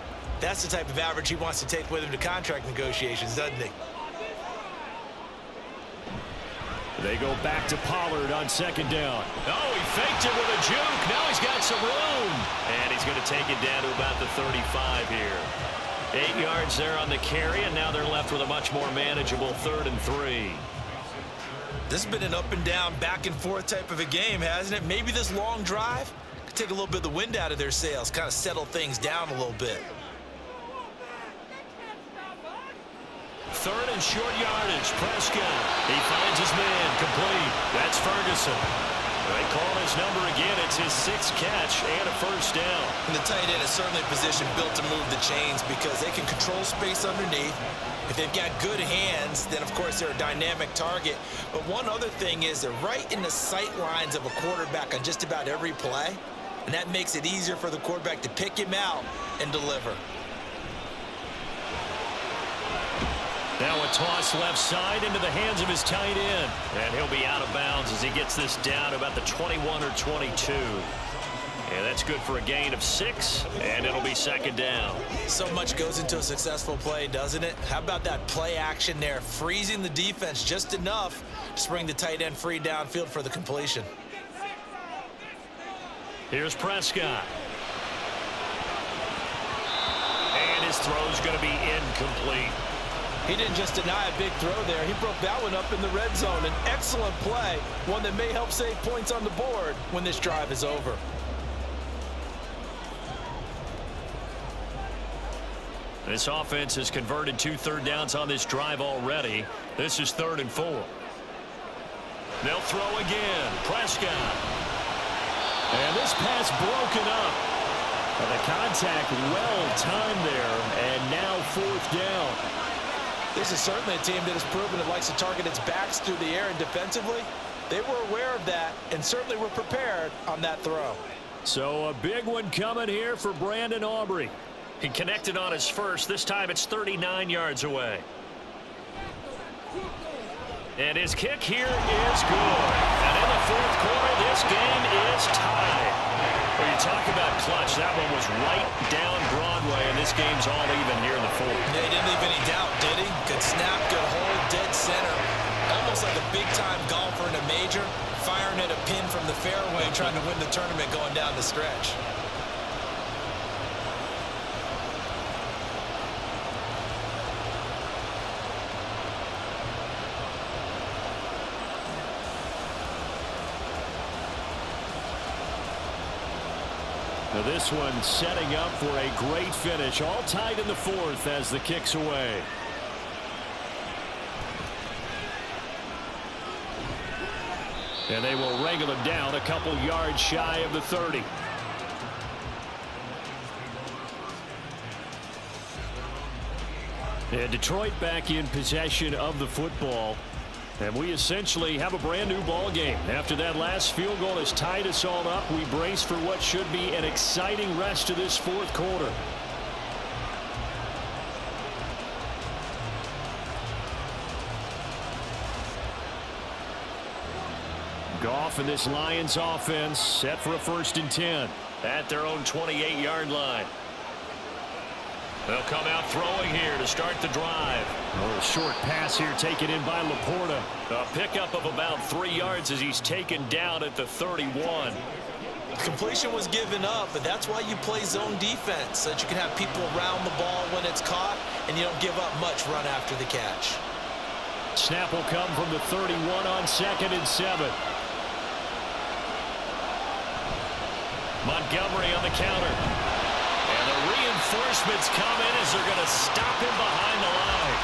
that's the type of average he wants to take with him to contract negotiations, doesn't he? They go back to Pollard on 2nd down. Oh, he faked it with a juke. Now he's got some room. And he's going to take it down to about the 35 here. 8 yards there on the carry, and now they're left with a much more manageable 3rd and 3. This has been an up and down, back and forth type of a game, hasn't it? Maybe this long drive could take a little bit of the wind out of their sails, kind of settle things down a little bit. 3rd and short yardage. Prescott. He finds his man. Complete. That's Ferguson. They call his number again. It's his 6th catch and a first down. And the tight end is certainly a position built to move the chains because they can control space underneath. If they've got good hands, then of course they're a dynamic target. But one other thing is they're right in the sight lines of a quarterback on just about every play. And that makes it easier for the quarterback to pick him out and deliver. Now a toss left side into the hands of his tight end. And he'll be out of bounds as he gets this down to about the 21 or 22. And that's good for a gain of 6, and it'll be 2nd down. So much goes into a successful play, doesn't it? How about that play action there, freezing the defense just enough to bring the tight end free downfield for the completion. Here's Prescott. And his throw's going to be incomplete. He didn't just deny a big throw there. He broke that one up in the red zone. An excellent play, one that may help save points on the board when this drive is over. This offense has converted 2 third downs on this drive already. This is 3rd and 4. They'll throw again. Prescott. And this pass broken up. And the contact well timed there. And now 4th down. This is certainly a team that has proven it likes to target its backs through the air, and defensively, they were aware of that and certainly were prepared on that throw. So a big one coming here for Brandon Aubrey. He connected on his first. This time it's 39 yards away. And his kick here is good. And in the 4th quarter, this game is tied. When you talk about clutch, that one was right down Broadway, and this game's all even here in the 4th. Yeah, he didn't leave any doubt, did he? Good snap, good hold, dead center. Almost like a big-time golfer in a major, firing at a pin from the fairway, trying to win the tournament going down the stretch. Now this one setting up for a great finish. All tied in the 4th as the kick's away. And they will wrangle him down a couple yards shy of the 30. And Detroit back in possession of the football. And we essentially have a brand new ball game. After that last field goal has tied us all up, we brace for what should be an exciting rest of this 4th quarter. Goff and this Lions offense set for a 1st and 10 at their own 28-yard line. They'll come out throwing here to start the drive. A short pass here taken in by Laporta. A pickup of about 3 yards as he's taken down at the 31. Completion was given up, but that's why you play zone defense, so that you can have people around the ball when it's caught, and you don't give up much run after the catch. Snap will come from the 31 on 2nd and 7. Montgomery on the counter. And the reinforcements come in as they're going to stop him behind the line.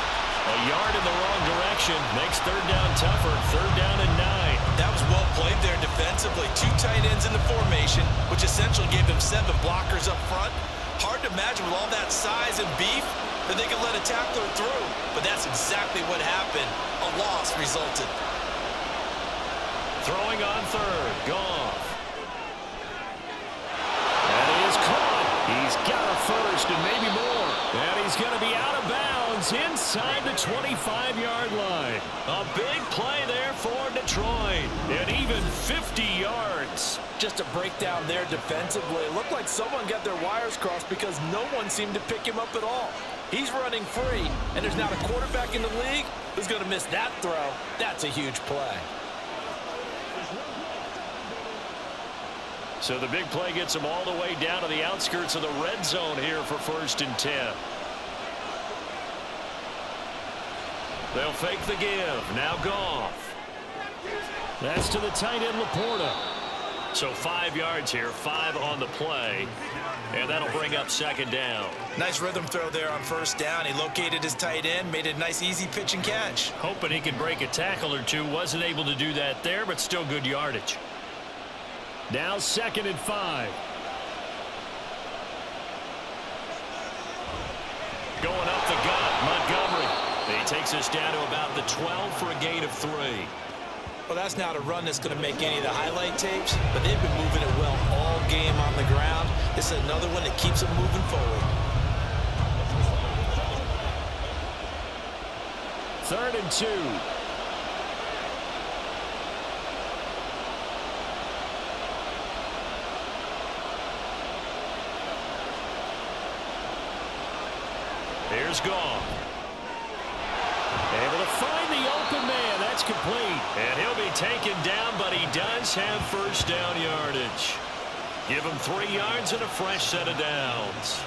A yard in the wrong direction makes third down tougher. Third down and 9. That was well played there defensively. 2 tight ends in the formation, which essentially gave them 7 blockers up front. Hard to imagine with all that size and beef that they could let a tackler through. But that's exactly what happened. A loss resulted. Throwing on third. Goff. That is caught. He's got a first and maybe more. And he's going to be out of bounds inside the 25-yard line. A big play there for Detroit. And even 50 yards. Just a breakdown there defensively. It looked like someone got their wires crossed because no one seemed to pick him up at all. He's running free, and there's not a quarterback in the league who's going to miss that throw. That's a huge play. So the big play gets them all the way down to the outskirts of the red zone here for 1st and 10. They'll fake the give. Now Goff. That's to the tight end, Laporta. So 5 yards here, 5 on the play. And that'll bring up 2nd down. Nice rhythm throw there on 1st down. He located his tight end, made a nice easy pitch and catch. Hoping he could break a tackle or two. Wasn't able to do that there, but still good yardage. Now 2nd and 5. Going up the gut, Montgomery. He takes us down to about the 12 for a gain of 3. Well, that's not a run that's going to make any of the highlight tapes, but they've been moving it well all game on the ground. This is another one that keeps them moving forward. 3rd and 2. Here's Goff. Able to find the open man. That's complete. And he'll be taken down, but he does have 1st down yardage. Give him 3 yards and a fresh set of downs.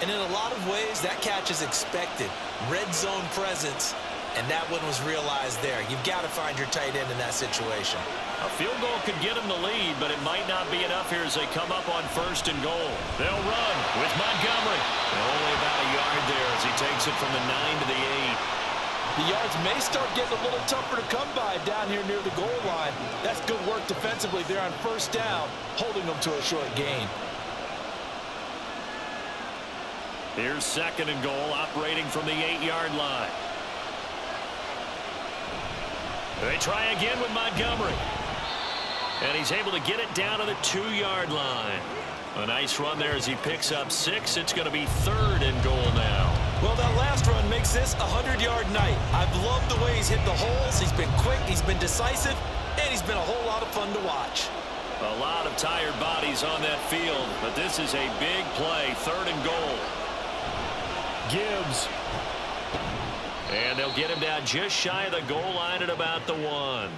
And in a lot of ways, that catch is expected. Red zone presence, and that one was realized there. You've got to find your tight end in that situation. A field goal could get him the lead, but it might not be enough here as they come up on 1st and goal. They'll run with Montgomery. And only about a yard there as he takes it from the 9 to the 8. The yards may start getting a little tougher to come by down here near the goal line. That's good work defensively there on 1st down, holding them to a short gain. Here's 2nd and goal, operating from the 8-yard line. They try again with Montgomery. And he's able to get it down to the 2-yard line. A nice run there as he picks up 6. It's going to be 3rd and goal now. Well, that last run makes this a 100-yard night. I've loved the way he's hit the holes. He's been quick, he's been decisive, and he's been a whole lot of fun to watch. A lot of tired bodies on that field, but this is a big play. 3rd and goal. Gibbs. And they'll get him down just shy of the goal line at about the 1.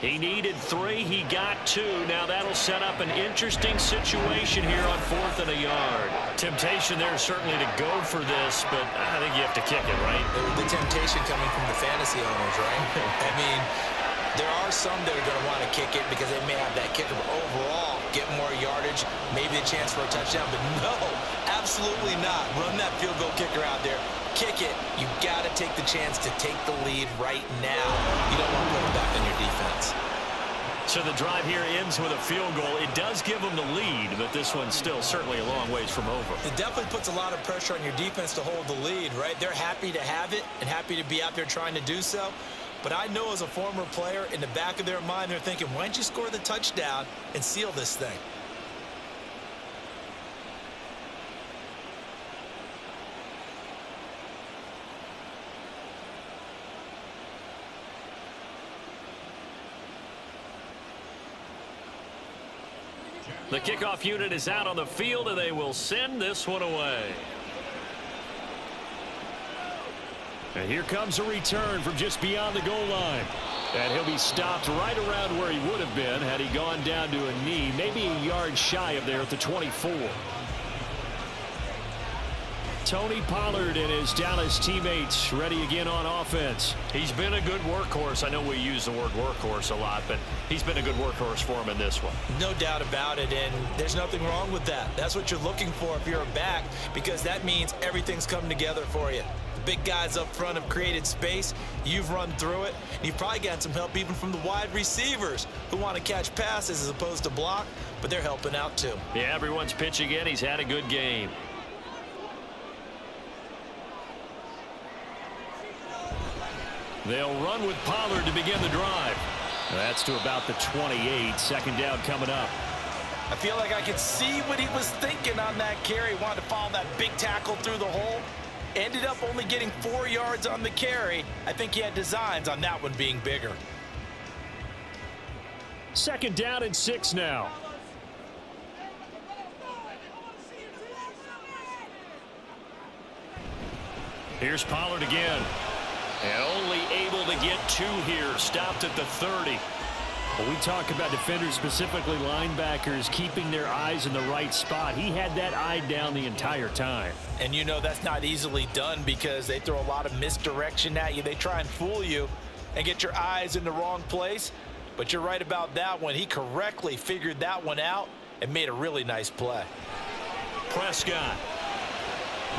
He needed 3. He got 2. Now that'll set up an interesting situation here on 4th and a yard. Temptation there certainly to go for this, but I think you have to kick it, right? The temptation coming from the fantasy owners, right? I mean, there are some that are going to want to kick it because they may have that kicker, but overall, get more yardage, maybe a chance for a touchdown, but no, absolutely not. Run that field goal kicker out there. Kick it. You got to take the chance to take the lead right now. You don't want to put it back on your defense. So the drive here ends with a field goal. It does give them the lead, but this one's still certainly a long ways from over. It definitely puts a lot of pressure on your defense to hold the lead, right? They're happy to have it and happy to be out there trying to do so. But I know as a former player, in the back of their mind, they're thinking, why don't you score the touchdown and seal this thing? The kickoff unit is out on the field, and they will send this one away. And here comes a return from just beyond the goal line. And he'll be stopped right around where he would have been had he gone down to a knee, maybe a yard shy of there at the 24. Tony Pollard and his Dallas teammates ready again on offense. He's been a good workhorse. I know we use the word workhorse a lot, but he's been a good workhorse for him in this one. No doubt about it, and there's nothing wrong with that. That's what you're looking for if you're a back, because that means everything's coming together for you. The big guys up front have created space. You've run through it, and you've probably gotten some help even from the wide receivers who want to catch passes as opposed to block, but they're helping out too. Yeah, everyone's pitching in. He's had a good game. They'll run with Pollard to begin the drive. That's to about the 28. Second down coming up. I feel like I could see what he was thinking on that carry. Wanted to follow that big tackle through the hole. Ended up only getting 4 yards on the carry. I think he had designs on that one being bigger. Second down and 6 now. Here's Pollard again. And only able to get 2 here. Stopped at the 30. When we talk about defenders, specifically linebackers, keeping their eyes in the right spot, he had that eye down the entire time. And you know that's not easily done because they throw a lot of misdirection at you. They try and fool you and get your eyes in the wrong place. But you're right about that one. He correctly figured that one out and made a really nice play. Prescott.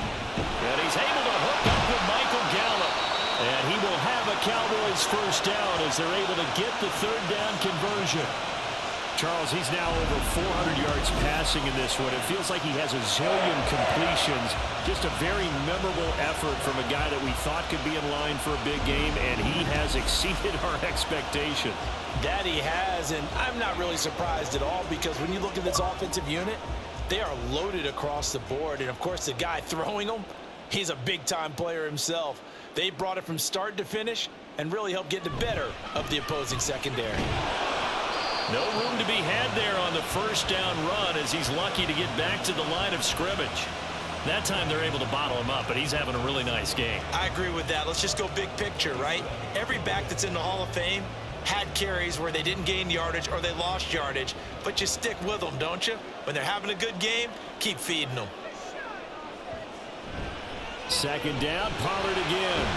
And he's able to hook up with Michael Gallup. And he will have a Cowboys first down as they're able to get the third down conversion. Charles, he's now over 400 yards passing in this one. It feels like he has a zillion completions. Just a very memorable effort from a guy that we thought could be in line for a big game, and he has exceeded our expectation. That he has, and I'm not really surprised at all because when you look at this offensive unit, they are loaded across the board. And, of course, the guy throwing them, he's a big-time player himself. They brought it from start to finish and really helped get the better of the opposing secondary. No room to be had there on the first down run as he's lucky to get back to the line of scrimmage. That time they're able to bottle him up, but he's having a really nice game. I agree with that. Let's just go big picture, right? Every back that's in the Hall of Fame had carries where they didn't gain yardage or they lost yardage, but you stick with them, don't you? When they're having a good game, keep feeding them. Second down, Pollard again.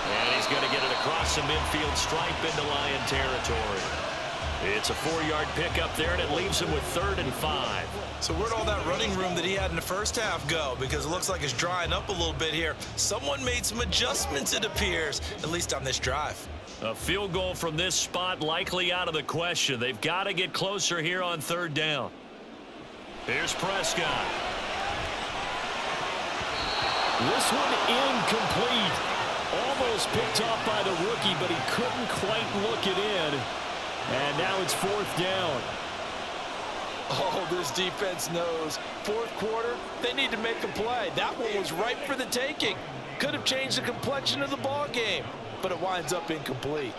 And he's going to get it across the midfield stripe into Lion territory. It's a 4-yard pickup there, and it leaves him with 3rd and 5. So where'd all that running room that he had in the first half go? Because it looks like it's drying up a little bit here. Someone made some adjustments, it appears, at least on this drive. A field goal from this spot likely out of the question. They've got to get closer here on 3rd down. Here's Prescott. This one incomplete. Almost picked off by the rookie, but he couldn't quite look it in. And now it's 4th down. Oh, this defense knows. 4th quarter, they need to make a play. That one was ripe for the taking. Could have changed the complexion of the ball game, but it winds up incomplete.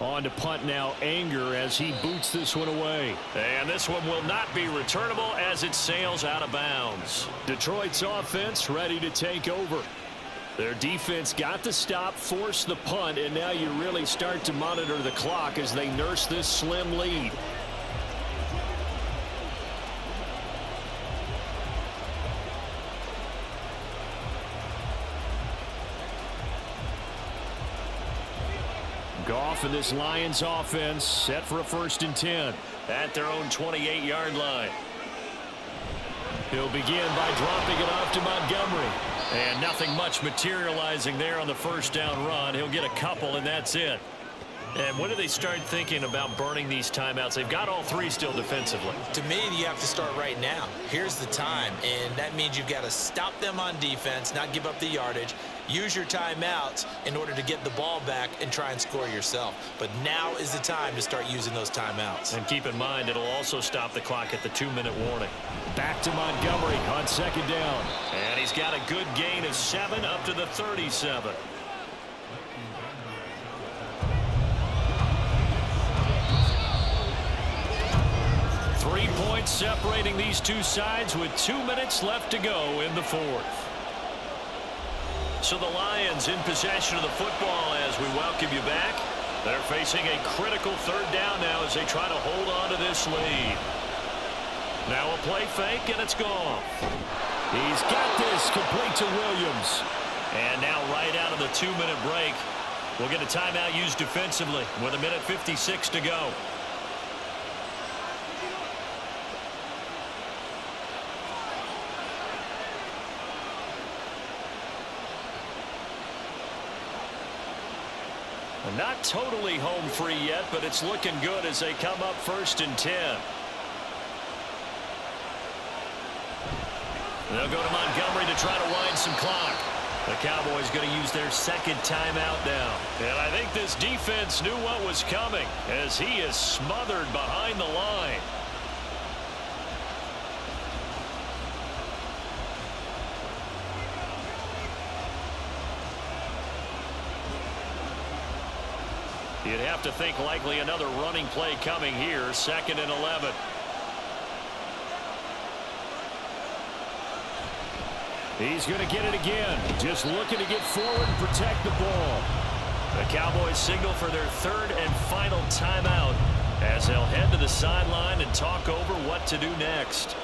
On to punt now, Anger as he boots this one away. And this one will not be returnable as it sails out of bounds. Detroit's offense ready to take over. Their defense got the stop, forced the punt, and now you really start to monitor the clock as they nurse this slim lead. Goff and this Lions offense set for a 1st and 10 at their own 28-yard line. He'll begin by dropping it off to Montgomery. And nothing much materializing there on the first down run. He'll get a couple, and that's it. And when do they start thinking about burning these timeouts? They've got all 3 still defensively. To me, you have to start right now. Here's the time, and that means you've got to stop them on defense, not give up the yardage, use your timeouts in order to get the ball back and try and score yourself. But now is the time to start using those timeouts. And keep in mind, it'll also stop the clock at the 2-minute warning. Back to Montgomery on 2nd down. And he's got a good gain of 7 up to the 37. Points separating these two sides with 2 minutes left to go in the 4th. So the Lions in possession of the football as we welcome you back. They're facing a critical 3rd down now as they try to hold on to this lead. Now a play fake, and it's gone. He's got this complete to Williams. And now right out of the 2-minute break, we'll get a timeout used defensively with 1:56 to go. Not totally home free yet, but it's looking good as they come up 1st and 10. They'll go to Montgomery to try to wind some clock. The Cowboys going to use their 2nd timeout now. And I think this defense knew what was coming as he is smothered behind the line. You'd have to think likely another running play coming here. 2nd and 11. He's going to get it again. Just looking to get forward and protect the ball. The Cowboys signal for their 3rd and final timeout as they'll head to the sideline and talk over what to do next.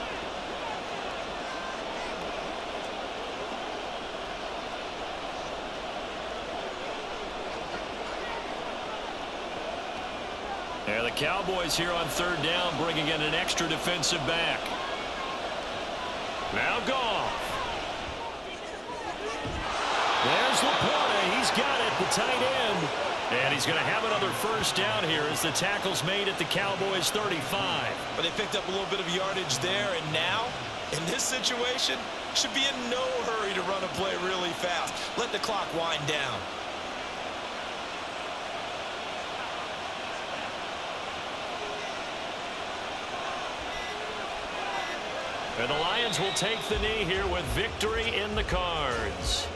Yeah, the Cowboys here on 3rd down, bringing in an extra defensive back. Now Goff. There's LaPorta. He's got it, the tight end. And he's going to have another 1st down here as the tackle's made at the Cowboys 35. But they picked up a little bit of yardage there, and now, in this situation, should be in no hurry to run a play really fast. Let the clock wind down. And the Lions will take the knee here with victory in the cards.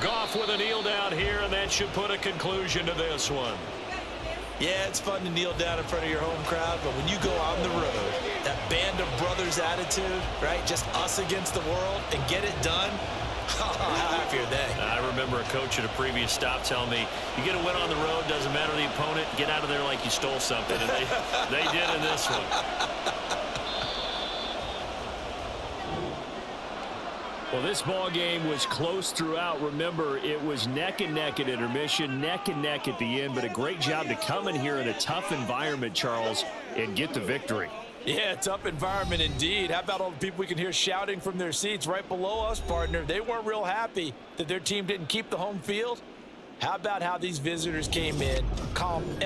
Goff with a kneel down here, and that should put a conclusion to this one. Yeah, it's fun to kneel down in front of your home crowd, but when you go on the road, that band of brothers attitude, right? Just us against the world and get it done. How happy are they? I remember a coach at a previous stop telling me, you get a win on the road, doesn't matter the opponent, get out of there like you stole something. And they did in this one. Well, this ball game was close throughout. Remember, it was neck and neck at intermission, neck and neck at the end, but a great job to come in here in a tough environment, Charles, and get the victory. Yeah, tough environment indeed. How about all the people we can hear shouting from their seats right below us, partner? They weren't real happy that their team didn't keep the home field. How about how these visitors came in, calm